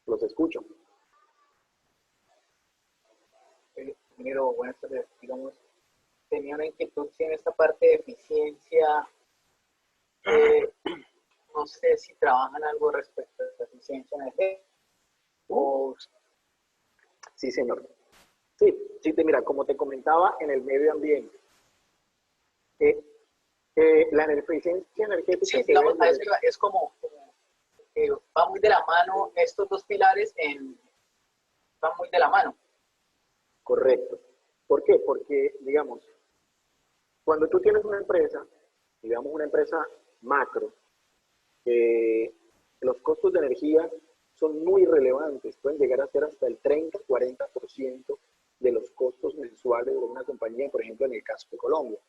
Los escucho. Primero, buenas tardes. Digamos, tenía una inquietud en esta parte de eficiencia. No sé si trabajan algo respecto a la eficiencia energética. Sí, señor. Sí, mira, como te comentaba, en el medio ambiente, la eficiencia energética... Sí, digamos, a eso es como va muy de la mano, estos dos pilares van muy de la mano. Correcto. ¿Por qué? Porque, digamos, cuando tú tienes una empresa, digamos una empresa macro, los costos de energía son muy relevantes, pueden llegar a ser hasta el 30-40% de los costos mensuales de una compañía, por ejemplo, en el caso de Colombia.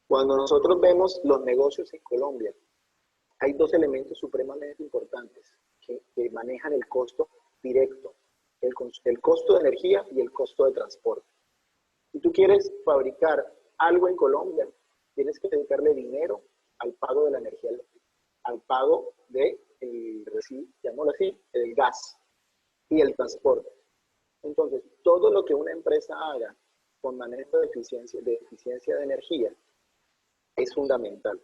Cuando nosotros vemos los negocios en Colombia, hay 2 elementos supremamente importantes que manejan el costo directo, el costo de energía y el costo de transporte. Si tú quieres fabricar algo en Colombia, tienes que dedicarle dinero al pago de la energía eléctrica, al pago del llamémoslo así, el gas y el transporte. Entonces, todo lo que una empresa haga con manejo de eficiencia de energía es fundamental.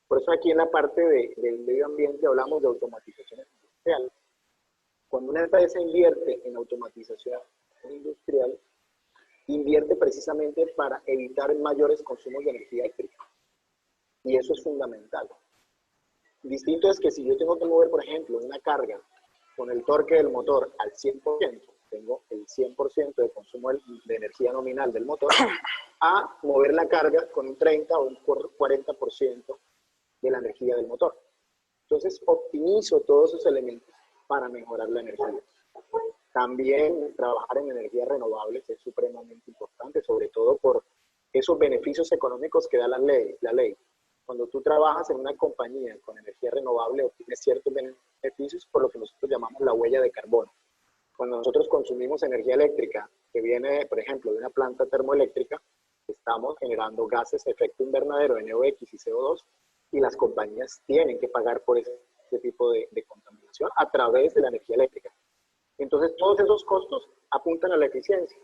Por eso aquí en la parte del medio ambiente hablamos de automatización industrial. Cuando una empresa invierte en automatización industrial, invierte precisamente para evitar mayores consumos de energía eléctrica. Y eso es fundamental. Distinto es que si yo tengo que mover, por ejemplo, una carga con el torque del motor al 100%, tengo el 100% de consumo de energía nominal del motor, a mover la carga con un 30 o un 40% de la energía del motor. Entonces, optimizo todos esos elementos para mejorar la energía. También trabajar en energías renovables es supremamente importante, sobre todo por esos beneficios económicos que da la ley. Cuando tú trabajas en una compañía con energía renovable, obtienes ciertos beneficios por lo que nosotros llamamos la huella de carbono. Cuando nosotros consumimos energía eléctrica que viene, por ejemplo, de una planta termoeléctrica, estamos generando gases de efecto invernadero, NOx y CO2, y las compañías tienen que pagar por ese tipo de contaminación a través de la energía eléctrica. Entonces, todos esos costos apuntan a la eficiencia.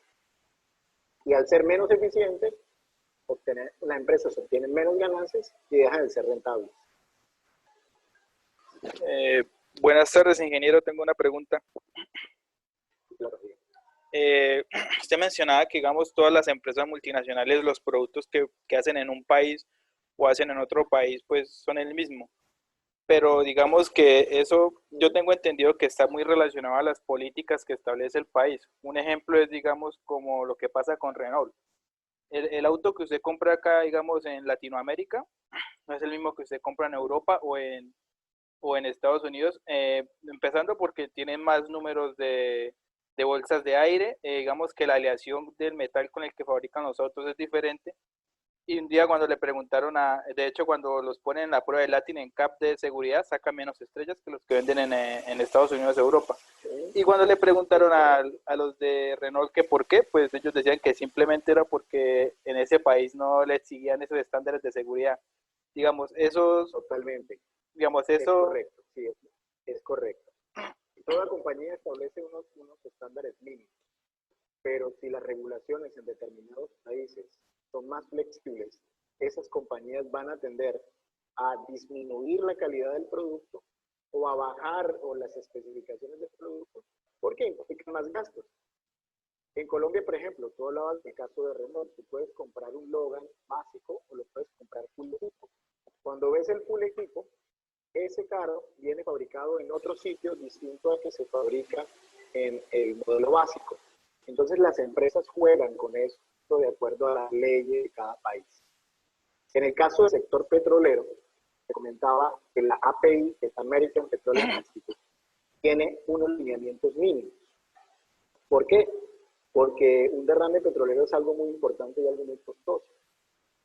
Y al ser menos eficiente, las empresas obtienen menos ganancias y dejan de ser rentables. Buenas tardes, ingeniero. Tengo una pregunta. Claro. Usted mencionaba que, digamos, todas las empresas multinacionales, los productos que hacen en un país o hacen en otro país, pues son el mismo. Pero digamos que eso yo tengo entendido que está muy relacionado a las políticas que establece el país. Un ejemplo es, digamos, como lo que pasa con Renault. El auto que usted compra acá, digamos, en Latinoamérica, no es el mismo que usted compra en Europa o en Estados Unidos, empezando porque tienen más números de bolsas de aire, digamos que la aleación del metal con el que fabrican los autos es diferente. Y un día cuando le preguntaron de hecho cuando los ponen en la prueba de Latin en CAP de seguridad, sacan menos estrellas que los que venden en Estados Unidos, Europa. Y cuando le preguntaron a los de Renault que por qué, pues ellos decían que simplemente era porque en ese país no le exigían esos estándares de seguridad. Digamos, esos... Totalmente. Digamos, Es eso... correcto, sí, es correcto. Toda compañía establece unos estándares mínimos, pero si las regulaciones en determinados países son más flexibles, esas compañías van a tender a disminuir la calidad del producto o a bajar o las especificaciones del producto porque implican más gastos. En Colombia, por ejemplo, tú hablabas del caso de Renault, tú puedes comprar un Logan básico o lo puedes comprar full equipo. Cuando ves el full equipo, ese carro viene fabricado en otro sitio distinto al que se fabrica en el modelo básico. Entonces las empresas juegan con eso de acuerdo a las leyes de cada país. En el caso del sector petrolero, te comentaba que la API, que es American Petroleum Institute, tiene unos lineamientos mínimos. ¿Por qué? Porque un derrame petrolero es algo muy importante y algo muy costoso.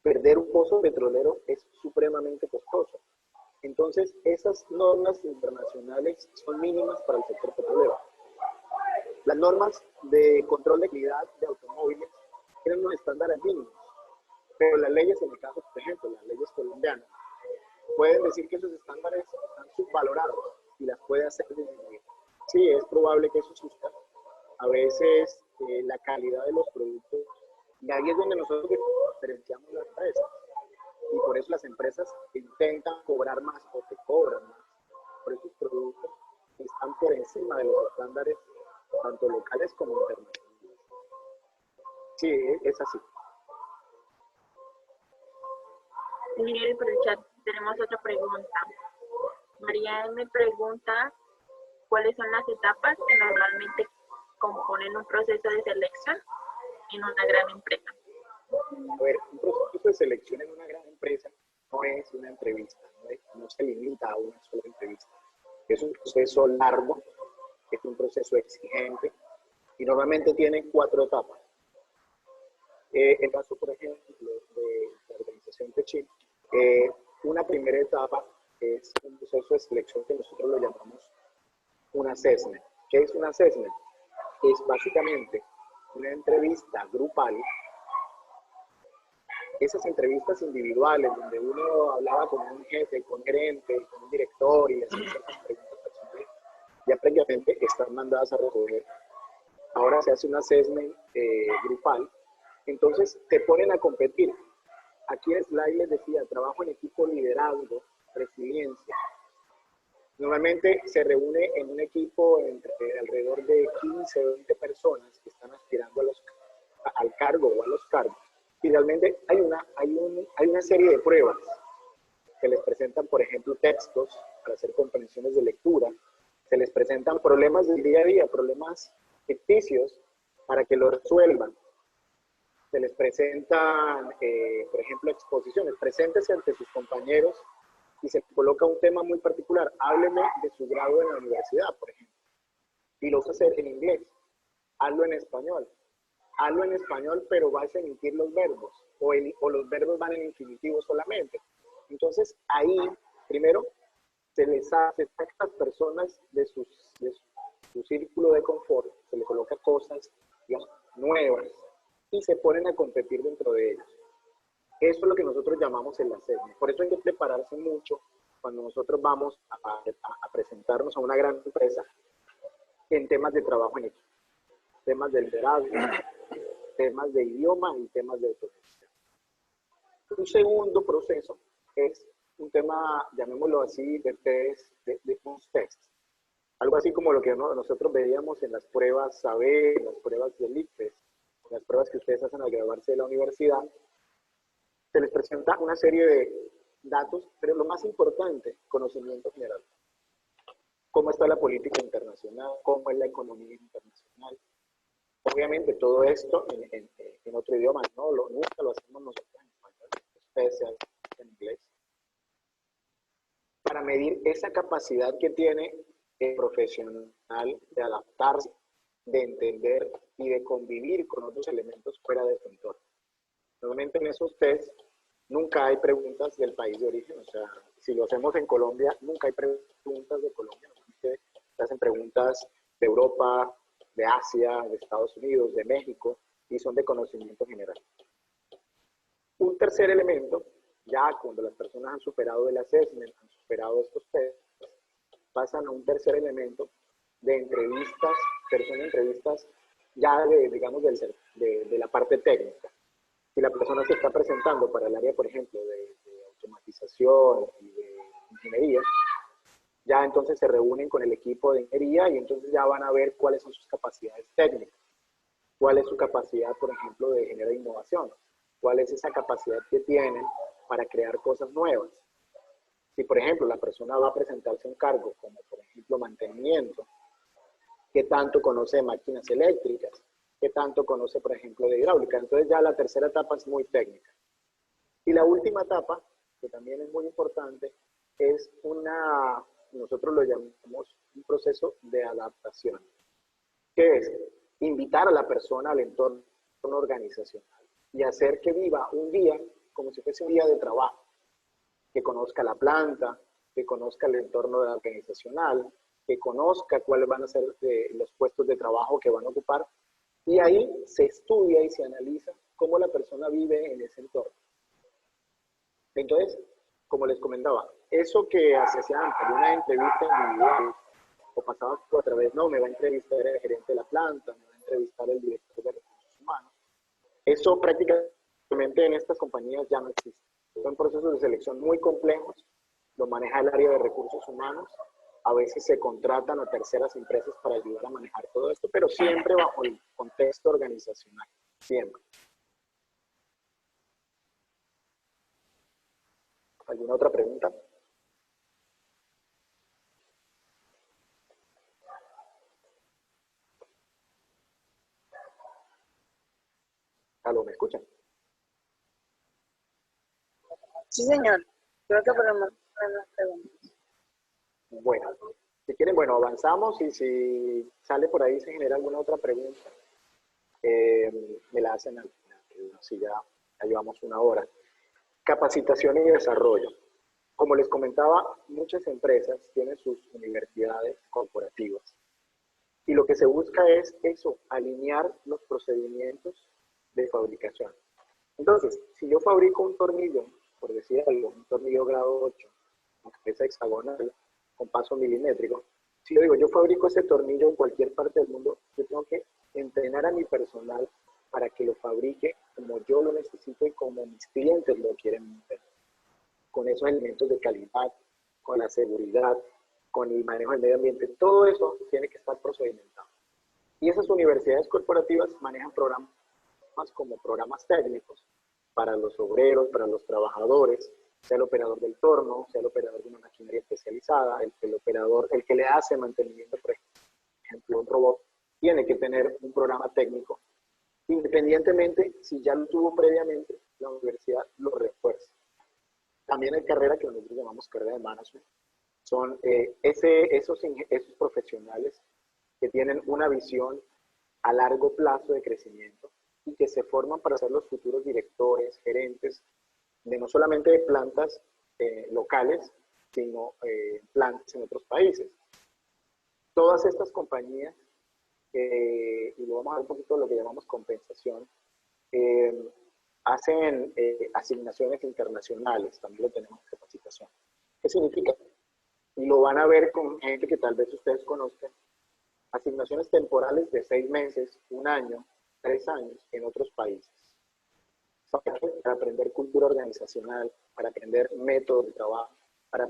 Perder un pozo petrolero es supremamente costoso. Entonces, esas normas internacionales son mínimas para el sector petrolero. Las normas de control de calidad de automóviles tienen unos estándares mínimos, pero las leyes, en el caso, por ejemplo, las leyes colombianas, pueden decir que esos estándares están subvalorados y las puede hacer disminuir. Sí, es probable que eso suceda. A veces la calidad de los productos, y ahí es donde nosotros diferenciamos las empresas. Y por eso las empresas intentan cobrar más o te cobran más por esos productos que están por encima de los estándares tanto locales como internacionales. Sí, es así. Miguel, por el chat tenemos otra pregunta. María me pregunta cuáles son las etapas que normalmente componen un proceso de selección en una gran empresa. A ver, un proceso de selección en una gran empresa no es una entrevista, no se limita a una sola entrevista. Es un proceso largo, es un proceso exigente y normalmente tiene 4 etapas. El caso, por ejemplo, de la organización Techin, una primera etapa es un proceso de selección que nosotros lo llamamos un assessment. ¿Qué es un assessment? Es básicamente una entrevista grupal. Esas entrevistas individuales donde uno hablaba con un jefe, con un gerente, con un director y le hacía ciertas preguntas personales, ya previamente están mandadas a recoger. Ahora se hace un assessment grupal. Entonces te ponen a competir. Aquí el slide les decía, trabajo en equipo, liderazgo, resiliencia. Normalmente se reúne en un equipo entre alrededor de 15 o 20 personas que están aspirando al cargo o a los cargos. Y realmente hay una serie de pruebas que les presentan, por ejemplo, textos para hacer comprensiones de lectura. Se les presentan problemas del día a día, problemas ficticios para que lo resuelvan. Se les presentan, por ejemplo, exposiciones. Preséntese ante sus compañeros y se coloca un tema muy particular. Hábleme de su grado en la universidad, por ejemplo. Y lo vas a hacer en inglés. Hazlo en español. Hazlo en español, pero vas a emitir los verbos. O los verbos van en infinitivo solamente. Entonces, ahí, primero, se saca a estas personas de su círculo de confort. Se les coloca cosas, digamos, nuevas. Y se ponen a competir dentro de ellos. Eso es lo que nosotros llamamos el assessment. Por eso hay que prepararse mucho cuando nosotros vamos a presentarnos a una gran empresa en temas de trabajo en equipo, temas de liderazgo, temas de idioma y temas de autogestión. Un segundo proceso es un tema, llamémoslo así, de test, de post-test. Algo así como lo que nosotros veíamos en las pruebas AB, en las pruebas del ICFES, en las pruebas que ustedes hacen al graduarse de la universidad. Se les presenta una serie de datos, pero lo más importante, conocimiento general. Cómo está la política internacional, cómo es la economía internacional. Obviamente todo esto en otro idioma, nunca lo hacemos nosotros en español, ustedes se hacen en inglés. Para medir esa capacidad que tiene el profesional de adaptarse, de entender y de convivir con otros elementos fuera de su entorno. Normalmente en esos test nunca hay preguntas del país de origen, o sea, si lo hacemos en Colombia, nunca hay preguntas de Colombia, normalmente se hacen preguntas de Europa, de Asia, de Estados Unidos, de México, y son de conocimiento general. Un tercer elemento, ya cuando las personas han superado el assessment, han superado estos test, pasan a un tercer elemento de entrevistas, entrevistas ya digamos, de la parte técnica. Si la persona se está presentando para el área, por ejemplo, de automatización y de ingeniería, ya entonces se reúnen con el equipo de ingeniería y entonces ya van a ver cuáles son sus capacidades técnicas, cuál es su capacidad, por ejemplo, de generar innovación, cuál es esa capacidad que tienen para crear cosas nuevas. Si, por ejemplo, la persona va a presentarse un cargo, como por ejemplo mantenimiento, ¿qué tanto conoce de máquinas eléctricas? ¿Qué tanto conoce, por ejemplo, de hidráulica? Entonces ya la tercera etapa es muy técnica. Y la última etapa, que también es muy importante, es nosotros lo llamamos un proceso de adaptación. ¿Qué es? Invitar a la persona al entorno organizacional y hacer que viva un día como si fuese un día de trabajo, que conozca la planta, que conozca el entorno organizacional, que conozca cuáles van a ser los puestos de trabajo que van a ocupar, y ahí se estudia y se analiza cómo la persona vive en ese entorno. Entonces, como les comentaba, eso que hacían por una entrevista individual, o pasaba a través, no, me va a entrevistar el gerente de la planta, me va a entrevistar el director de recursos humanos, eso prácticamente en estas compañías ya no existe. Son procesos de selección muy complejos, lo maneja el área de recursos humanos, a veces se contratan a terceras empresas para ayudar a manejar todo esto, pero siempre bajo el contexto organizacional, siempre. ¿Alguna otra pregunta? ¿Aló, me escuchan? Sí, señor. Creo que podemos hacer las preguntas. Bueno, si quieren, bueno, avanzamos y si sale por ahí, se genera alguna otra pregunta, me la hacen al final, si ya llevamos una hora. Capacitación y desarrollo. Como les comentaba, muchas empresas tienen sus universidades corporativas y lo que se busca es eso, alinear los procedimientos de fabricación. Entonces, si yo fabrico un tornillo, por decir algo, un tornillo grado 8, con cabeza hexagonal, con paso milimétrico, si yo digo, yo fabrico ese tornillo en cualquier parte del mundo, yo tengo que entrenar a mi personal para que lo fabrique como yo lo necesito y como mis clientes lo quieren ver. Con esos elementos de calidad, con la seguridad, con el manejo del medio ambiente, todo eso tiene que estar procedimentado. Y esas universidades corporativas manejan programas como programas técnicos para los obreros, para los trabajadores, sea el operador del torno, sea el operador de una maquinaria especializada, el que le hace mantenimiento, por ejemplo, un robot, tiene que tener un programa técnico. Independientemente, si ya lo tuvo previamente, la universidad lo refuerza. También hay carrera que nosotros llamamos carrera de management. Son esos profesionales que tienen una visión a largo plazo de crecimiento y que se forman para ser los futuros directores, gerentes, de no solamente de plantas locales, sino plantas en otros países. Todas estas compañías, y lo vamos a ver un poquito de lo que llamamos compensación, hacen asignaciones internacionales, también lo tenemos en capacitación. ¿Qué significa? Y lo van a ver con gente que tal vez ustedes conozcan, asignaciones temporales de 6 meses, 1 año, 3 años en otros países. ¿Para qué? Para aprender cultura organizacional, para aprender métodos de trabajo, para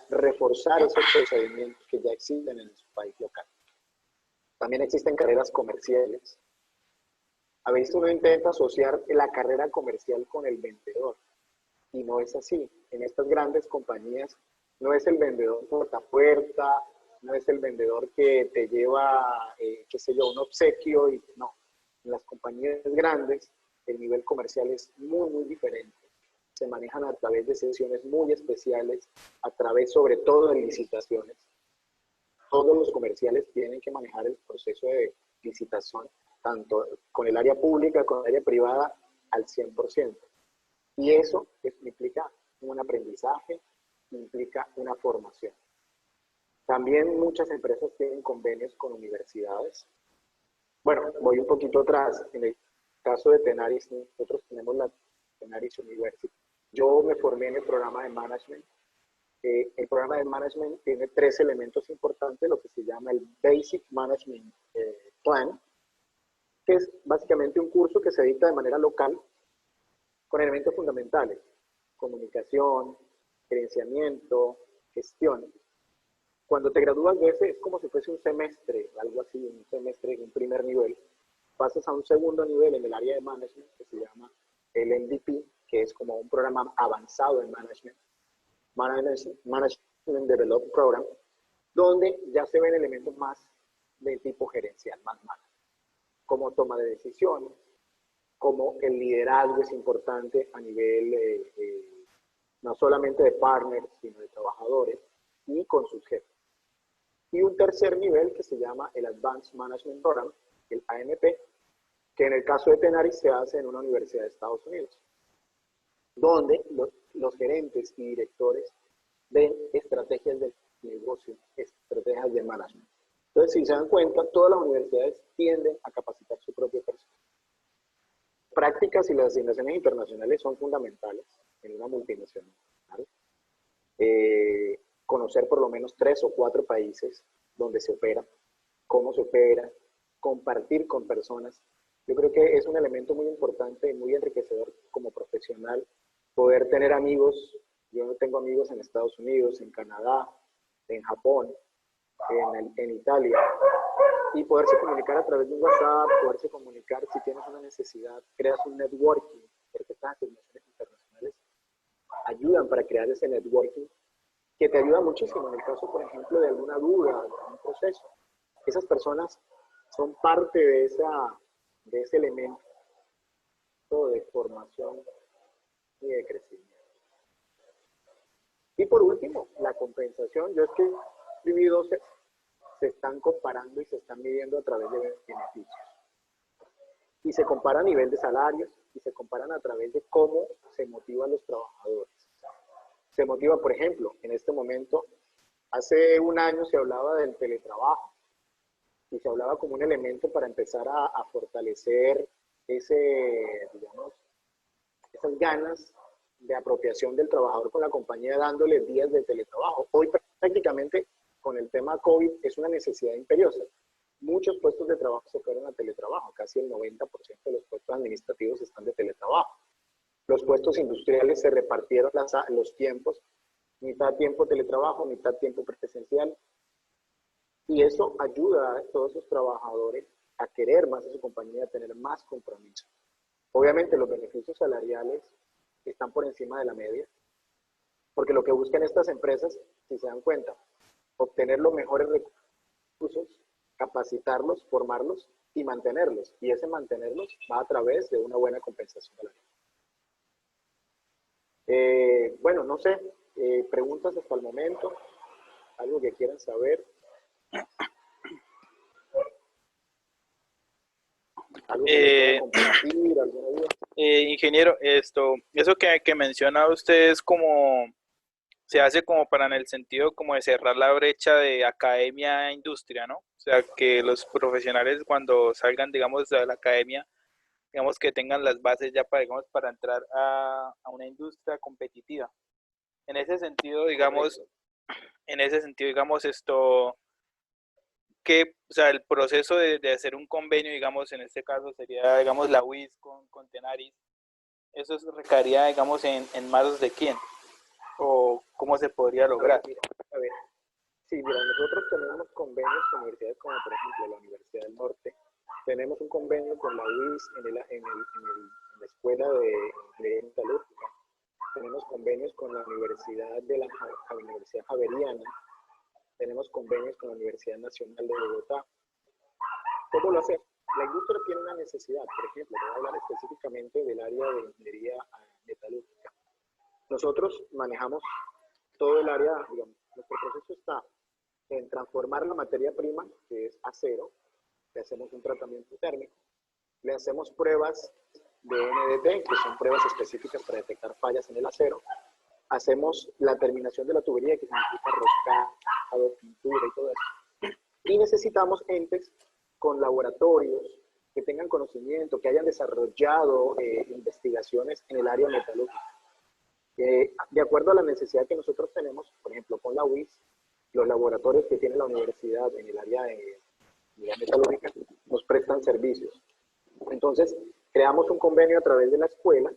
reforzar esos procedimientos que ya existen en su país local. También existen carreras comerciales. A veces uno intenta asociar la carrera comercial con el vendedor y no es así. En estas grandes compañías no es el vendedor puerta a puerta, no es el vendedor que te lleva, qué sé yo, un obsequio, y no. En las compañías grandes el nivel comercial es muy, muy diferente. Se manejan a través de sesiones muy especiales, a través sobre todo de licitaciones. Todos los comerciales tienen que manejar el proceso de licitación, tanto con el área pública, con el área privada, al 100%. Y eso implica un aprendizaje, implica una formación. También muchas empresas tienen convenios con universidades. Bueno, voy un poquito atrás. En el caso de Tenaris, nosotros tenemos la Tenaris University. Yo me formé en el programa de management. El programa de management tiene 3 elementos importantes, lo que se llama el Basic Management Plan, que es básicamente un curso que se dicta de manera local con elementos fundamentales: comunicación, gerenciamiento, gestión. Cuando te gradúas de ese, es como si fuese un semestre, algo así, un semestre en un primer nivel. Pasas a un segundo nivel en el área de management, que se llama el MVP, que es como un programa avanzado en management, Management Development Program, donde ya se ven elementos más de tipo gerencial, más como toma de decisiones, como el liderazgo es importante a nivel no solamente de partners, sino de trabajadores y con sus jefes. Y un tercer nivel que se llama el Advanced Management Program, el AMP, que en el caso de Tenaris se hace en una universidad de Estados Unidos, donde los gerentes y directores ven estrategias de negocio, estrategias de management. Entonces, si se dan cuenta, todas las universidades tienden a capacitar su propio personal. Prácticas y las asignaciones internacionales son fundamentales en una multinacional. Conocer por lo menos 3 o 4 países donde se opera, cómo se opera, compartir con personas. Yo creo que es un elemento muy importante y muy enriquecedor como profesional, poder tener amigos. Yo tengo amigos en Estados Unidos, en Canadá, en Japón, en Italia, y poderse comunicar a través de un WhatsApp, poderse comunicar si tienes una necesidad, creas un networking, porque estas asignaciones internacionales ayudan para crear ese networking que te ayuda muchísimo en el caso, por ejemplo, de alguna duda, de un proceso. Esas personas son parte de ese elemento de formación y de crecimiento. Y por último, la compensación. Yo es que escribí 12, se están comparando y se están midiendo a través de beneficios. Y se compara a nivel de salarios y se comparan a través de cómo se motivan los trabajadores. Se motiva, por ejemplo, en este momento, hace un año se hablaba del teletrabajo y se hablaba como un elemento para empezar a fortalecer digamos, esas ganas de apropiación del trabajador con la compañía, dándole días de teletrabajo. Hoy prácticamente con el tema COVID es una necesidad imperiosa. Muchos puestos de trabajo se fueron a teletrabajo, casi el 90% de los puestos administrativos están de teletrabajo. Los puestos industriales se repartieron los tiempos, mitad tiempo teletrabajo, mitad tiempo presencial, y eso ayuda a todos esos trabajadores a querer más a su compañía, a tener más compromiso. Obviamente los beneficios salariales están por encima de la media, porque lo que buscan estas empresas, si se dan cuenta, obtener los mejores recursos, capacitarlos, formarlos y mantenerlos, y ese mantenerlos va a través de una buena compensación salarial. Bueno, no sé, preguntas hasta el momento, algo que quieran saber. ¿Algo que compartir, alguna duda? Ingeniero, eso que menciona usted es como, se hace como para en el sentido como de cerrar la brecha de academia a industria, ¿no? O sea, que los profesionales cuando salgan, digamos, de la academia, digamos que tengan las bases ya para, digamos, para entrar a una industria competitiva. En ese sentido, digamos, que, o sea, el proceso de hacer un convenio, digamos, en este caso sería, digamos, la UIS con Tenaris, ¿Eso recaería, digamos, en manos de quién? ¿O cómo se podría lograr? A ver, sí, mira, nosotros tenemos convenios con universidades como, por ejemplo, la Universidad del Norte. Tenemos un convenio con la UIS en la Escuela de Ingeniería Metalúrgica. Tenemos convenios con la Universidad la Universidad Javeriana. Tenemos convenios con la Universidad Nacional de Bogotá. ¿Cómo lo hacemos? La industria tiene una necesidad. Por ejemplo, voy a hablar específicamente del área de ingeniería metalúrgica. Nosotros manejamos todo el área, digamos, nuestro proceso está en transformar la materia prima, que es acero, le hacemos un tratamiento térmico, le hacemos pruebas de NDT, que son pruebas específicas para detectar fallas en el acero, hacemos la terminación de la tubería, que significa roscado, pintura y todo eso, y necesitamos entes con laboratorios que tengan conocimiento, que hayan desarrollado investigaciones en el área metalúrgica. De acuerdo a la necesidad que nosotros tenemos, por ejemplo, con la UIS, los laboratorios que tiene la universidad en el área de metalúrgica nos prestan servicios. Entonces, creamos un convenio a través de la escuela,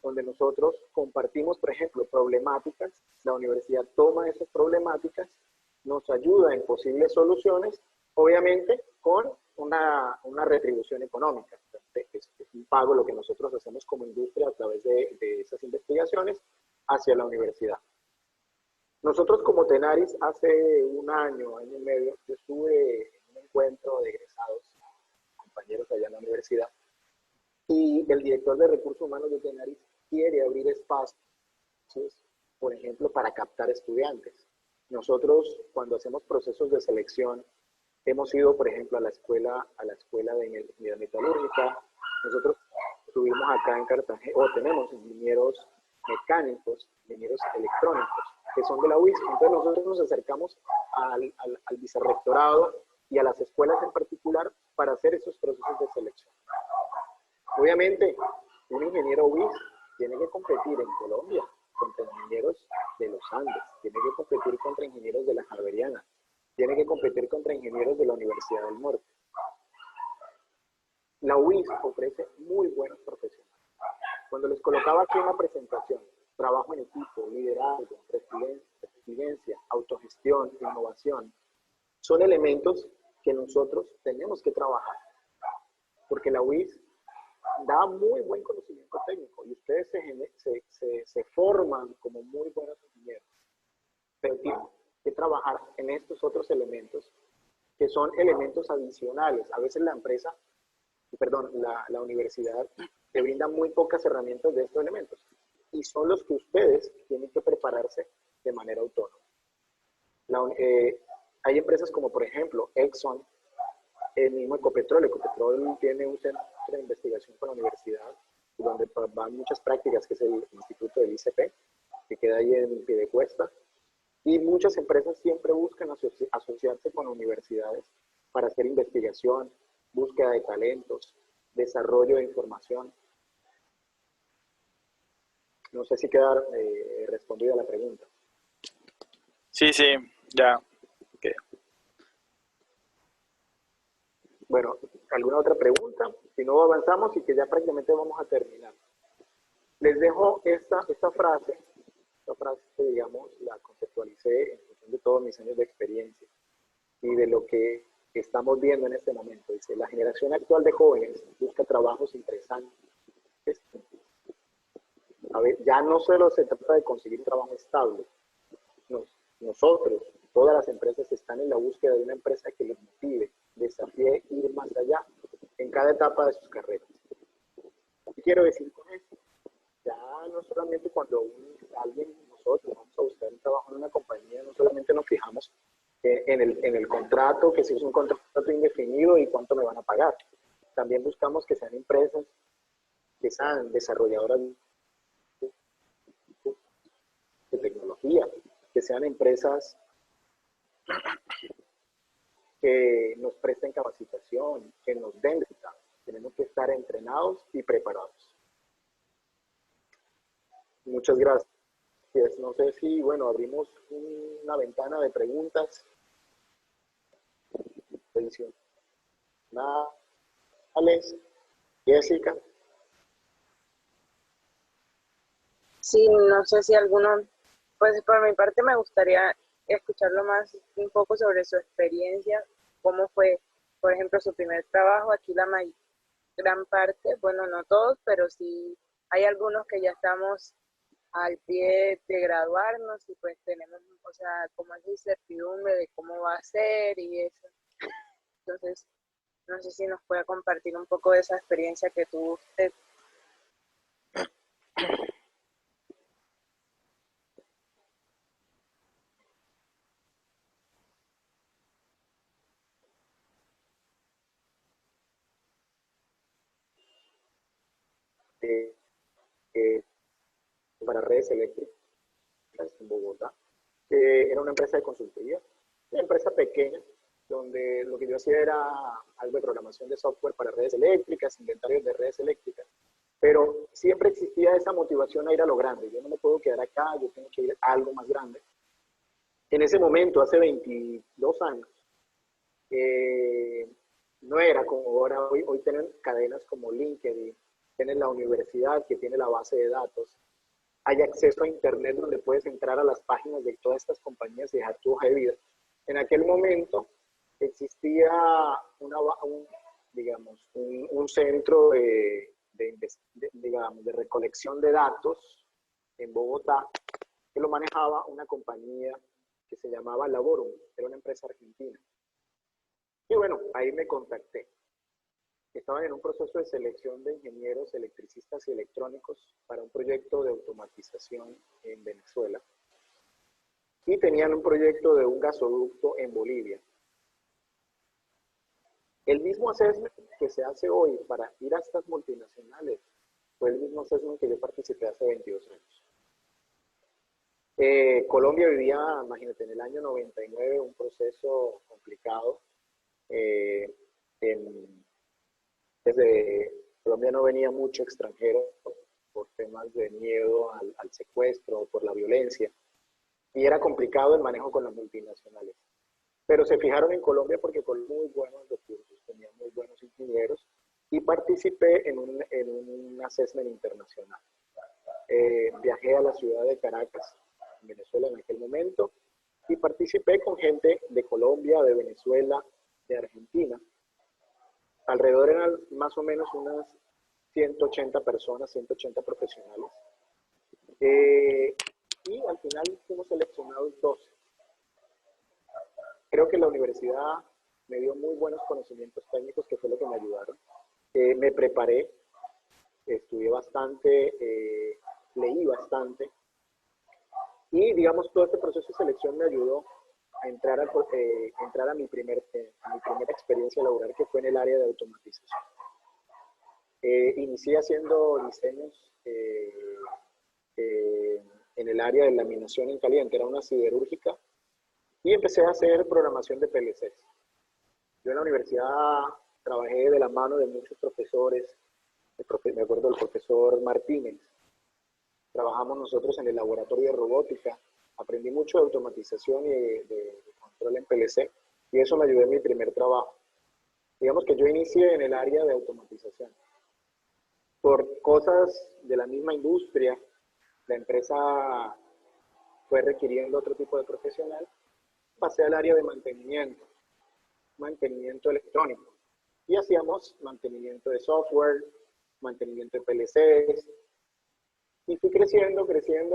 donde nosotros compartimos, por ejemplo, problemáticas. La universidad toma esas problemáticas, nos ayuda en posibles soluciones, obviamente con una retribución económica. Es un pago lo que nosotros hacemos como industria a través de esas investigaciones hacia la universidad. Nosotros como Tenaris hace un año y medio, yo estuve en un encuentro de egresados, compañeros allá en la universidad, y el director de recursos humanos de Tenaris quiere abrir espacios, por ejemplo, para captar estudiantes. Nosotros, cuando hacemos procesos de selección, hemos ido, por ejemplo, a la escuela de metalúrgica. Nosotros tuvimos acá en Cartagena, o tenemos ingenieros mecánicos, ingenieros electrónicos, que son de la UIS. Entonces nosotros nos acercamos al vicerrectorado y a las escuelas en particular para hacer esos procesos de selección. Obviamente, un ingeniero UIS tiene que competir en Colombia contra ingenieros de los Andes, tiene que competir contra ingenieros de la Javeriana, tiene que competir contra ingenieros de la Universidad del Norte. La UIS ofrece muy buenos profesionales. Cuando les colocaba aquí una presentación, trabajo en equipo, liderazgo, resiliencia, autogestión, innovación, son elementos que nosotros tenemos que trabajar, porque la UIS da muy buen conocimiento técnico y ustedes se forman como muy buenos ingenieros, pero tienen que trabajar en estos otros elementos que son elementos adicionales. A veces la universidad te brinda muy pocas herramientas de estos elementos y son los que ustedes tienen que prepararse de manera autónoma. Hay empresas como por ejemplo Exxon, el mismo Ecopetrol. Ecopetrol tiene un centro de investigación con la universidad donde van muchas prácticas, que es el Instituto del ICP, que queda ahí en Piedecuesta. Y muchas empresas siempre buscan asociarse con universidades para hacer investigación, búsqueda de talentos, desarrollo de información. No sé si queda respondida la pregunta. Sí, ya. Okay. Bueno, ¿alguna otra pregunta? Si no, avanzamos y que ya prácticamente vamos a terminar. Les dejo esta frase, digamos, la conceptualicé en función de todos mis años de experiencia y de lo que estamos viendo en este momento. Dice, la generación actual de jóvenes busca trabajos interesantes. A ver, ya no solo se trata de conseguir un trabajo estable. Nosotros, todas las empresas están en la búsqueda de una empresa que les motive, desafíe ir más allá en cada etapa de sus carreras. ¿Qué quiero decir con esto? Ya no solamente cuando nosotros vamos a buscar un trabajo en una compañía, no solamente nos fijamos en el contrato, que si es un contrato indefinido y cuánto me van a pagar. También buscamos que sean empresas que sean desarrolladoras de tecnología, que sean empresas que nos presten capacitación, que nos den resultados. Tenemos que estar entrenados y preparados. Muchas gracias. No sé si, bueno, abrimos una ventana de preguntas. Alex, Jessica. Sí, no sé si alguno, pues por mi parte me gustaría escucharlo más un poco sobre su experiencia, cómo fue, por ejemplo, su primer trabajo. Aquí gran parte, bueno, no todos, pero sí hay algunos que ya estamos al pie de graduarnos y pues tenemos, o sea, como esa incertidumbre de cómo va a ser y eso. Entonces, no sé si nos puede compartir un poco de esa experiencia que tuvo usted. eh, eh, para redes eléctricas en Bogotá. Era una empresa de consultoría, una empresa pequeña, donde lo que yo hacía era algo de programación de software para redes eléctricas, inventarios de redes eléctricas, pero siempre existía esa motivación a ir a lo grande. Yo no me puedo quedar acá, yo tengo que ir a algo más grande. En ese momento, hace 22 años, no era como ahora. Hoy tienen cadenas como LinkedIn, tienen la universidad que tiene la base de datos, hay acceso a internet donde puedes entrar a las páginas de todas estas compañías y dejar tu hoja de vida. En aquel momento existía un centro digamos, de recolección de datos en Bogotá, que lo manejaba una compañía que se llamaba Laborum, era una empresa argentina. Y bueno, ahí me contacté. Estaban en un proceso de selección de ingenieros electricistas y electrónicos para un proyecto de automatización en Venezuela. Y tenían un proyecto de un gasoducto en Bolivia. El mismo assessment que se hace hoy para ir a estas multinacionales fue el mismo assessment que yo participé hace 22 años. Colombia vivía, imagínate, en el año 99 un proceso complicado. Desde Colombia no venía mucho extranjero por temas de miedo al secuestro, por la violencia, y era complicado el manejo con las multinacionales. Pero se fijaron en Colombia porque con muy buenos recursos, tenía muy buenos ingenieros, y participé en un assessment internacional. Viajé a la ciudad de Caracas, en Venezuela en aquel momento, y participé con gente de Colombia, de Venezuela, de Argentina. Alrededor eran más o menos unas 180 personas, 180 profesionales. Y al final fuimos seleccionados 12. Creo que la universidad me dio muy buenos conocimientos técnicos, que fue lo que me ayudaron. Me preparé, estudié bastante, leí bastante. Y digamos, todo este proceso de selección me ayudó a entrar a mi primera experiencia laboral, que fue en el área de automatización. Inicié haciendo diseños en el área de laminación en caliente, era una siderúrgica, y empecé a hacer programación de PLCs. Yo en la universidad trabajé de la mano de muchos profesores, me acuerdo del profesor Martínez. Trabajamos nosotros en el laboratorio de robótica, aprendí mucho de automatización y de control en PLC, y eso me ayudó en mi primer trabajo. Digamos que yo inicié en el área de automatización. Por cosas de la misma industria, la empresa fue requiriendo otro tipo de profesional, pasé al área de mantenimiento electrónico, y hacíamos mantenimiento de software, mantenimiento de PLCs, y fui creciendo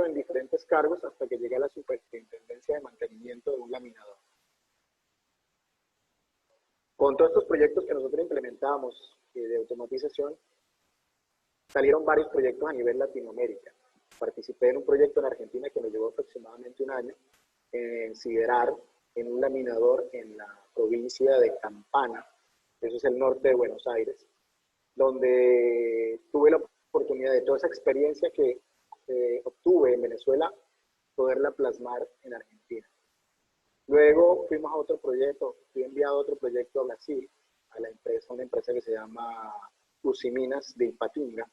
en diferentes cargos hasta que llegué a la superintendencia de mantenimiento de un laminador. Con todos estos proyectos que nosotros implementamos de automatización, salieron varios proyectos a nivel Latinoamérica. Participé en un proyecto en Argentina que me llevó aproximadamente un año, en Siderar, en un laminador en la provincia de Campana, eso es el norte de Buenos Aires, donde tuve la oportunidad de toda esa experiencia que obtuve en Venezuela, poderla plasmar en Argentina. Luego fuimos a otro proyecto, fui enviado a otro proyecto a Brasil, a una empresa que se llama Usiminas de Ipatinga,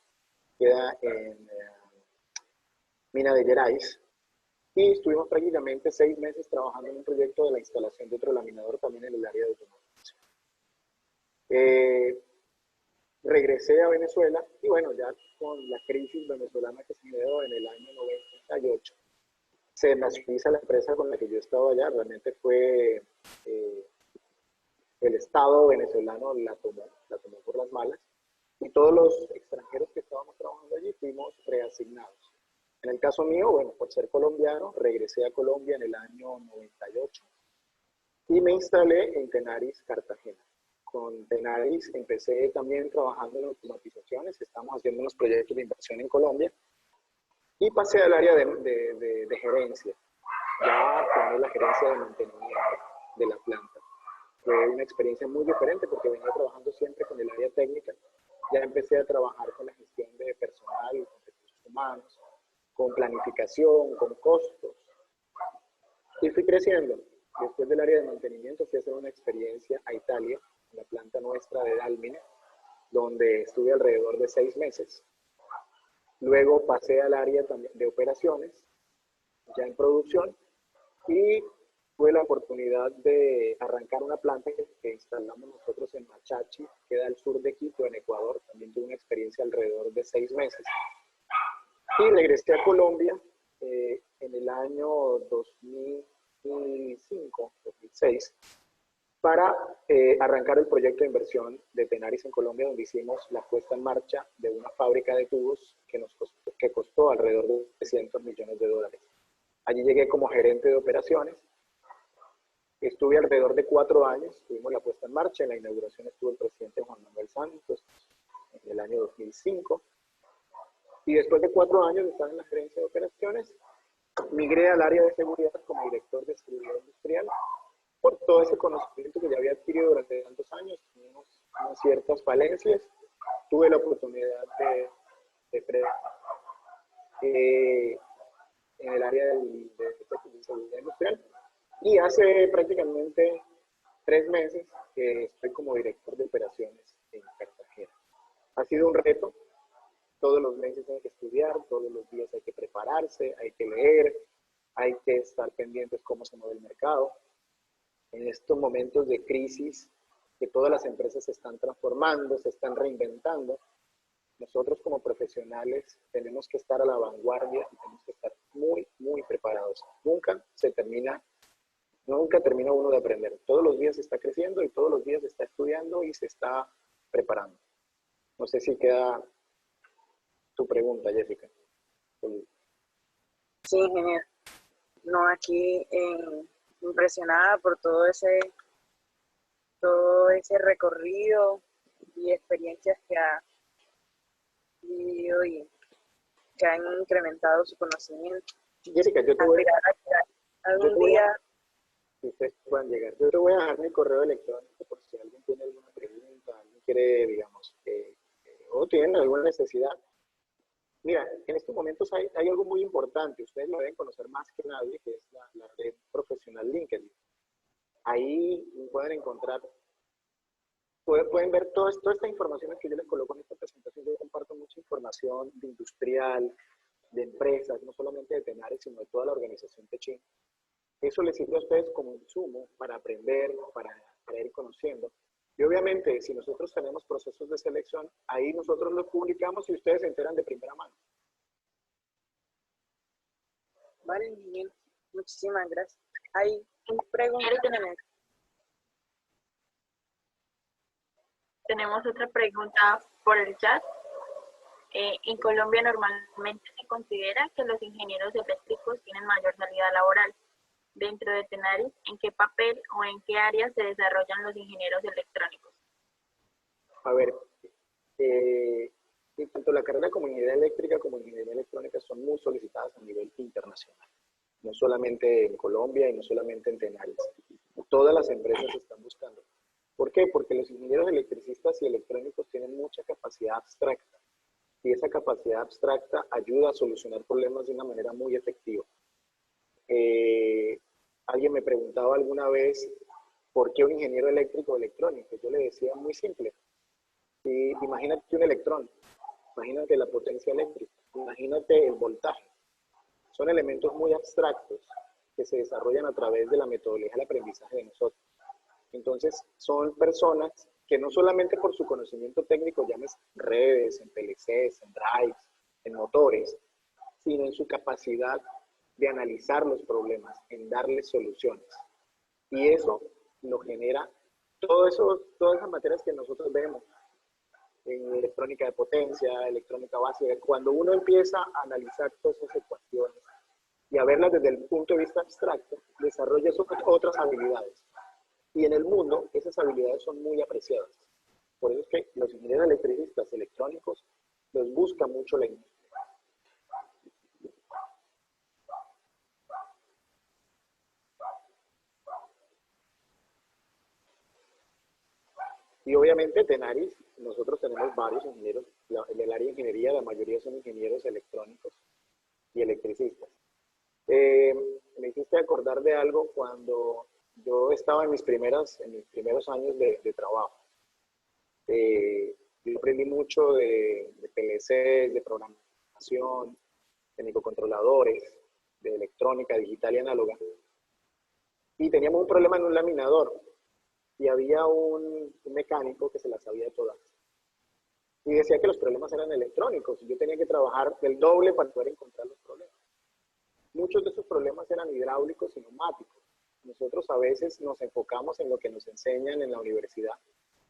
queda en Mina de Gerais, y estuvimos prácticamente 6 meses trabajando en un proyecto de la instalación de otro laminador también en el área de automatización. regresé a Venezuela y bueno, ya con la crisis venezolana que se dio en el año 98, se nacionaliza la empresa con la que yo estaba allá. Realmente fue el Estado venezolano la tomó por las malas, y todos los extranjeros que estábamos trabajando allí fuimos reasignados. En el caso mío, bueno, por ser colombiano, regresé a Colombia en el año 98 y me instalé en Tenaris, Cartagena. Con Tenaris empecé también trabajando en automatizaciones, estamos haciendo unos proyectos de inversión en Colombia, y pasé al área de gerencia. Ya tomé la gerencia de mantenimiento de la planta. Fue una experiencia muy diferente porque venía trabajando siempre con el área técnica. Ya empecé a trabajar con la gestión de personal, con recursos humanos, con planificación, con costos. Y fui creciendo. Después del área de mantenimiento fui a hacer una experiencia a Italia, en la planta nuestra de Dalmine, donde estuve alrededor de 6 meses. Luego pasé al área también de operaciones, ya en producción, y tuve la oportunidad de arrancar una planta que instalamos nosotros en Machachi, que queda al sur de Quito, en Ecuador. También tuve una experiencia alrededor de 6 meses. Y regresé a Colombia en el año 2005, 2006, para arrancar el proyecto de inversión de Tenaris en Colombia, donde hicimos la puesta en marcha de una fábrica de tubos que costó alrededor de $300 millones. Allí llegué como gerente de operaciones. Estuve alrededor de 4 años, tuvimos la puesta en marcha. En la inauguración estuvo el presidente Juan Manuel Santos en el año 2005. Y después de 4 años de estar en la gerencia de operaciones, migré al área de seguridad como director de seguridad industrial. Por todo ese conocimiento que ya había adquirido durante tantos años, teníamos ciertas falencias. Tuve la oportunidad de en el área de seguridad industrial. Y hace prácticamente 3 meses que estoy como director de operaciones en Cartagena. Ha sido un reto. Todos los meses hay que estudiar, todos los días hay que prepararse, hay que leer, hay que estar pendientes cómo se mueve el mercado. En estos momentos de crisis, que todas las empresas se están transformando, se están reinventando, nosotros como profesionales tenemos que estar a la vanguardia y tenemos que estar muy, muy preparados. Nunca termina uno de aprender. Todos los días se está creciendo y todos los días se está estudiando y se está preparando. No sé si queda tu pregunta, Jessica. Sí, ingeniero. No, aquí impresionada por todo ese recorrido y experiencias que ha vivido y que han incrementado su conocimiento. Jessica, yo te voy algún día. Si ustedes puedan llegar. Yo te voy a dejar mi correo electrónico por si alguien tiene alguna pregunta, alguien quiere, digamos, o tiene alguna necesidad. Mira, en estos momentos hay algo muy importante. Ustedes lo deben conocer más que nadie, que es la red profesional LinkedIn. Ahí pueden encontrar, pueden ver toda esta información que yo les coloco en esta presentación. Yo comparto mucha información de industrial, de empresas, no solamente de Tenaris, sino de toda la organización Techin. Eso les sirve a ustedes como insumo para aprender, para ir conociendo. Y obviamente, si nosotros tenemos procesos de selección, ahí nosotros los publicamos y ustedes se enteran de primera mano. Vale, bien. Muchísimas gracias. Hay preguntas. Tenemos otra pregunta por el chat. En Colombia normalmente se considera que los ingenieros eléctricos tienen mayor salida laboral. Dentro de Tenaris, ¿en qué papel o en qué áreas se desarrollan los ingenieros electrónicos? A ver, tanto la carrera como ingeniería eléctrica como ingeniería electrónica son muy solicitadas a nivel internacional. No solamente en Colombia y no solamente en Tenaris. Todas las empresas están buscando. ¿Por qué? Porque los ingenieros electricistas y electrónicos tienen mucha capacidad abstracta. Y esa capacidad abstracta ayuda a solucionar problemas de una manera muy efectiva. Alguien me preguntaba alguna vez por qué un ingeniero eléctrico o electrónico. Yo le decía muy simple. Imagínate un electrón, imagínate la potencia eléctrica, imagínate el voltaje. Son elementos muy abstractos que se desarrollan a través de la metodología del aprendizaje de nosotros. Entonces, son personas que no solamente por su conocimiento técnico, llames redes, en PLCs, en drives, en motores, sino en su capacidad de analizar los problemas, en darles soluciones. Y eso lo genera todas esas materias que nosotros vemos en electrónica de potencia, electrónica básica. Cuando uno empieza a analizar todas esas ecuaciones y a verlas desde el punto de vista abstracto, desarrolla otras habilidades. Y en el mundo esas habilidades son muy apreciadas. Por eso es que los ingenieros electricistas electrónicos los busca mucho la industria. Y obviamente Tenaris, nosotros tenemos varios ingenieros, en el área de ingeniería la mayoría son ingenieros electrónicos y electricistas. Me hiciste acordar de algo cuando yo estaba en mis primeros años de trabajo. Yo aprendí mucho de PLCs, de programación, de microcontroladores, de electrónica digital y análoga. Y teníamos un problema en un laminador. Y había un mecánico que se las sabía de todas. Y decía que los problemas eran electrónicos. Y yo tenía que trabajar del doble para poder encontrar los problemas. Muchos de esos problemas eran hidráulicos y neumáticos. Nosotros a veces nos enfocamos en lo que nos enseñan en la universidad,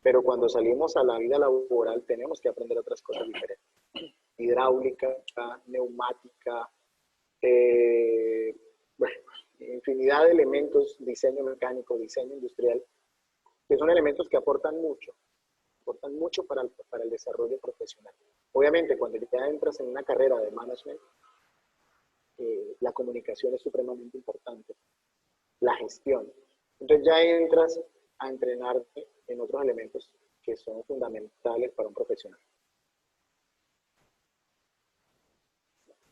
pero cuando salimos a la vida laboral tenemos que aprender otras cosas diferentes. Hidráulica, neumática, bueno, infinidad de elementos, diseño mecánico, diseño industrial, que son elementos que aportan mucho para el desarrollo profesional. Obviamente, cuando ya entras en una carrera de management, la comunicación es supremamente importante, la gestión. Entonces ya entras a entrenarte en otros elementos que son fundamentales para un profesional.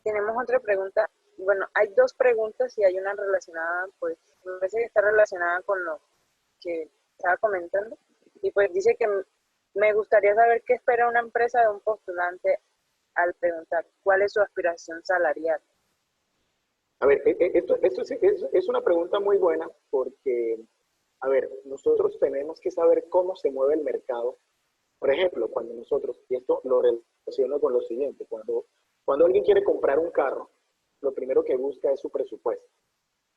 Tenemos otra pregunta. Bueno, hay dos preguntas y hay una relacionada, pues, me parece que está relacionada con lo que estaba comentando. Y pues dice que me gustaría saber qué espera una empresa de un postulante al preguntar cuál es su aspiración salarial. A ver, esto es una pregunta muy buena porque, a ver, nosotros tenemos que saber cómo se mueve el mercado. Por ejemplo, cuando nosotros, y esto lo relaciono con lo siguiente, cuando alguien quiere comprar un carro, lo primero que busca es su presupuesto.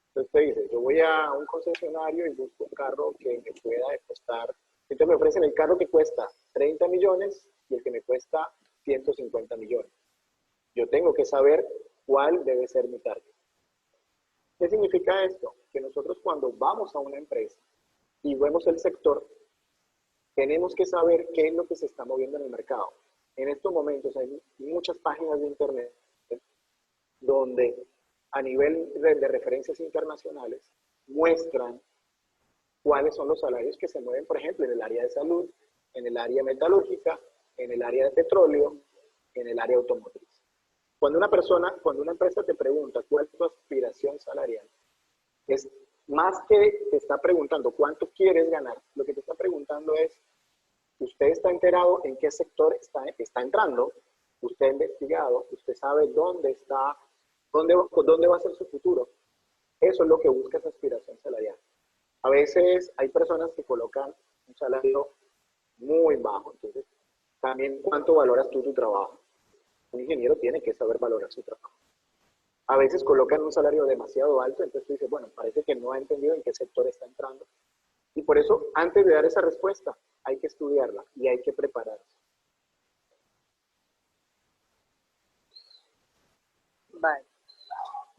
Entonces te dice, yo voy a un concesionario y busco un carro que me pueda costar, entonces me ofrecen el carro que cuesta 30 millones y el que me cuesta 150 millones. Yo tengo que saber cuál debe ser mi target. ¿Qué significa esto? Que nosotros cuando vamos a una empresa y vemos el sector, tenemos que saber qué es lo que se está moviendo en el mercado. En estos momentos hay muchas páginas de internet donde a nivel de referencias internacionales muestran cuáles son los salarios que se mueven, por ejemplo, en el área de salud, en el área metalúrgica, en el área de petróleo, en el área automotriz. Cuando una empresa te pregunta cuál es tu aspiración salarial, es más que te está preguntando cuánto quieres ganar, lo que te está preguntando es, usted está enterado en qué sector está entrando, usted ha investigado, usted sabe dónde va a ser su futuro. Eso es lo que busca esa aspiración salarial. A veces hay personas que colocan un salario muy bajo, entonces también cuánto valoras tú tu trabajo. Un ingeniero tiene que saber valorar su trabajo. A veces colocan un salario demasiado alto, entonces tú dices, bueno, parece que no ha entendido en qué sector está entrando. Y por eso, antes de dar esa respuesta, hay que estudiarla y hay que prepararse. Vale.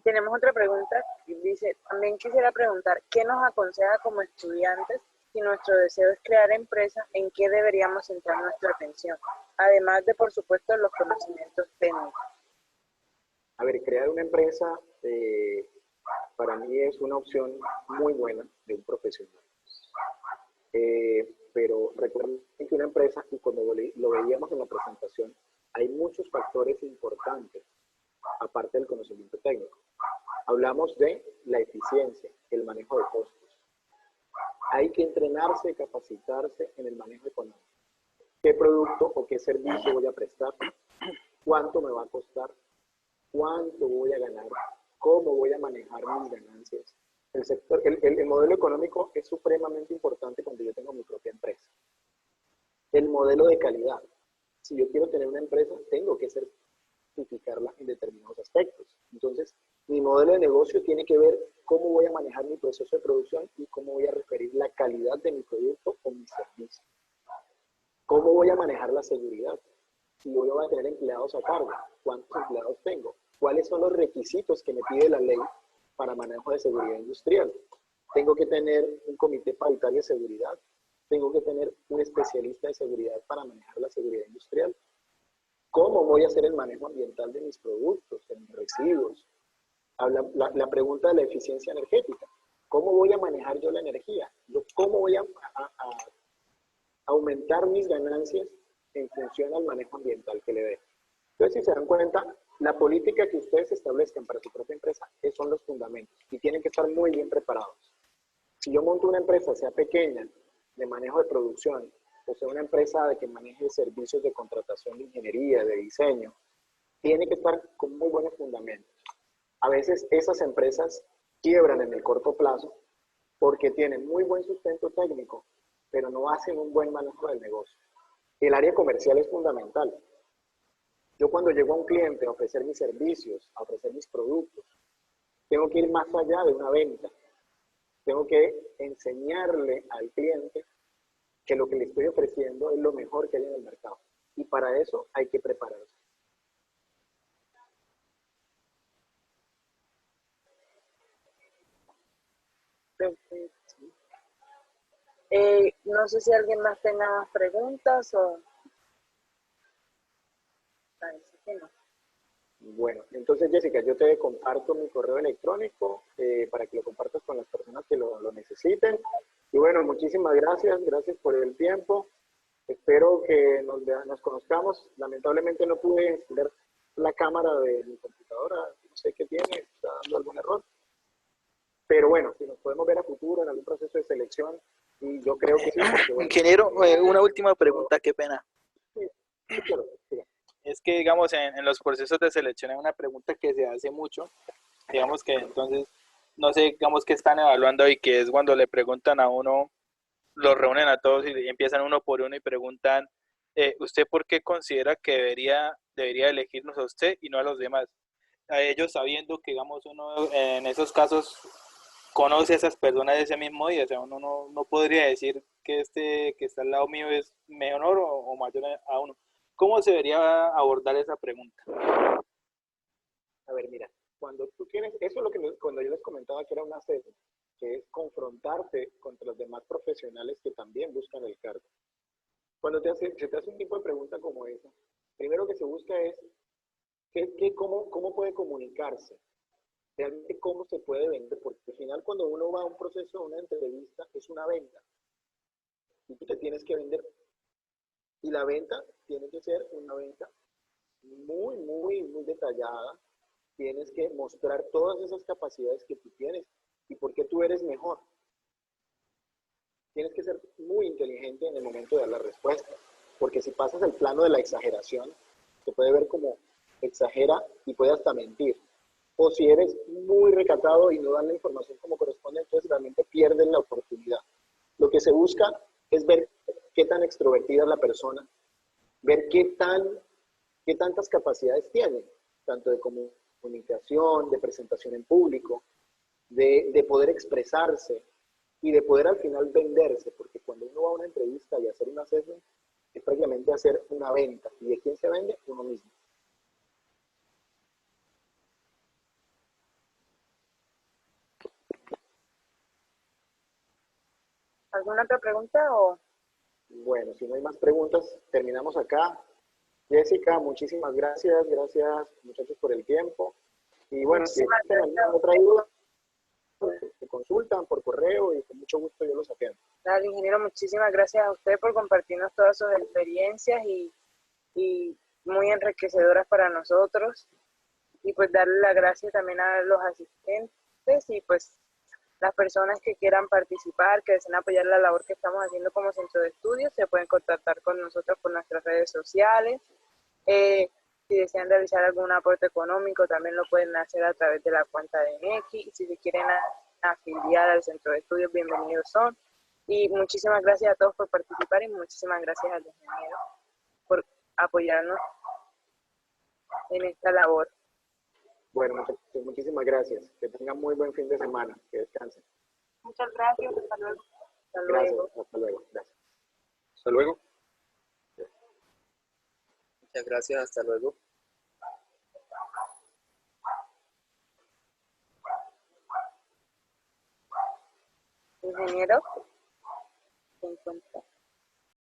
Tenemos otra pregunta que dice, también quisiera preguntar, ¿qué nos aconseja como estudiantes si nuestro deseo es crear empresa, en qué deberíamos centrar nuestra atención? Además de, por supuesto, los conocimientos técnicos. A ver, crear una empresa para mí es una opción muy buena de un profesional. Pero recuerden que una empresa, y cuando lo veíamos en la presentación, hay muchos factores importantes, aparte del conocimiento técnico. Hablamos de la eficiencia, el manejo de costos. Hay que entrenarse, capacitarse en el manejo económico. ¿Qué producto o qué servicio voy a prestar? ¿Cuánto me va a costar? ¿Cuánto voy a ganar? ¿Cómo voy a manejar mis ganancias? El modelo económico es supremamente importante cuando yo tengo mi propia empresa. El modelo de calidad. Si yo quiero tener una empresa, tengo que certificarla en determinados aspectos. Entonces, mi modelo de negocio tiene que ver cómo voy a manejar mi proceso de producción y cómo voy a referir la calidad de mi producto o mi servicio. ¿Cómo voy a manejar la seguridad? Si yo voy a tener empleados a cargo, ¿cuántos empleados tengo? ¿Cuáles son los requisitos que me pide la ley para manejo de seguridad industrial? Tengo que tener un comité paritario de seguridad. Tengo que tener un especialista de seguridad para manejar la seguridad industrial. ¿Cómo voy a hacer el manejo ambiental de mis productos, de mis residuos? La pregunta de la eficiencia energética. ¿Cómo voy a manejar yo la energía? ¿Cómo voy a aumentar mis ganancias en función al manejo ambiental que le dé? Entonces, si se dan cuenta, la política que ustedes establezcan para su propia empresa son los fundamentos y tienen que estar muy bien preparados. Si yo monto una empresa, sea pequeña, de manejo de producción, o sea una empresa de que maneje servicios de contratación de ingeniería, de diseño, tiene que estar con muy buenos fundamentos. A veces esas empresas quiebran en el corto plazo porque tienen muy buen sustento técnico, pero no hacen un buen manejo del negocio. El área comercial es fundamental. Yo cuando llego a un cliente a ofrecer mis servicios, a ofrecer mis productos, tengo que ir más allá de una venta. Tengo que enseñarle al cliente que lo que le estoy ofreciendo es lo mejor que hay en el mercado. Y para eso hay que prepararse. Perfecto. No sé si alguien más tenga más preguntas o... Parece que no. Bueno, entonces Jessica, yo te comparto mi correo electrónico para que lo compartas con las personas que lo necesiten. Y bueno, muchísimas gracias, gracias por el tiempo. Espero que nos conozcamos. Lamentablemente no pude encender la cámara de mi computadora, no sé qué tiene, está dando algún error. Pero bueno, si nos podemos ver a futuro en algún proceso de selección, y yo creo que sí. Porque, bueno, Ingeniero, una última pregunta, qué pena. Sí, claro, sí. Es que, digamos, en los procesos de selección hay una pregunta que se hace mucho, digamos que entonces, no sé, digamos que están evaluando y que es cuando le preguntan a uno, los reúnen a todos y empiezan uno por uno y preguntan, ¿usted por qué considera que debería elegirnos a usted y no a los demás? A ellos sabiendo que, digamos, uno en esos casos conoce a esas personas de ese mismo día, o sea, uno no podría decir que que está al lado mío es menor o mayor a uno. ¿Cómo se debería abordar esa pregunta? A ver, mira, cuando tú tienes, eso es lo que cuando yo les comentaba que era una sede, que es confrontarte contra los demás profesionales que también buscan el cargo. Cuando se te hace un tipo de pregunta como esa, primero que se busca es cómo puede comunicarse, realmente cómo se puede vender, porque al final cuando uno va a un proceso, a una entrevista, es una venta, y tú te tienes que vender. Y la venta tiene que ser una venta muy, muy, muy detallada. Tienes que mostrar todas esas capacidades que tú tienes y por qué tú eres mejor. Tienes que ser muy inteligente en el momento de dar la respuesta, porque si pasas el plano de la exageración, se puede ver como exagera y puede hasta mentir. O si eres muy recatado y no dan la información como corresponde, entonces realmente pierden la oportunidad. Lo que se busca es ver qué tan extrovertida es la persona, ver qué tantas capacidades tiene, tanto de comunicación, de presentación en público, de poder expresarse y de poder al final venderse, porque cuando uno va a una entrevista y hacer un assessment, es prácticamente hacer una venta. ¿Y de quién se vende? Uno mismo. ¿Alguna otra pregunta o...? Bueno, si no hay más preguntas, terminamos acá. Jessica, muchísimas gracias. Gracias, muchachos, por el tiempo. Y bueno, si tienen alguna otra duda, se consultan por correo y con mucho gusto yo los atiendo. Dale, ingeniero, muchísimas gracias a usted por compartirnos todas sus experiencias y muy enriquecedoras para nosotros. Y pues darle las gracias también a los asistentes y pues las personas que quieran participar, que deseen apoyar la labor que estamos haciendo como centro de estudios, se pueden contactar con nosotros por nuestras redes sociales. Si desean realizar algún aporte económico, también lo pueden hacer a través de la cuenta de Nequi. Y si se quieren afiliar al centro de estudios, bienvenidos son. Y muchísimas gracias a todos por participar y muchísimas gracias a los ingenieros por apoyarnos en esta labor. Bueno, muchísimas gracias. Que tengan muy buen fin de semana. Que descansen. Muchas gracias, hasta luego. Hasta Gracias. luego. Hasta luego. Gracias. Hasta luego. Muchas gracias, hasta luego. Ingeniero, ¿se encuentra?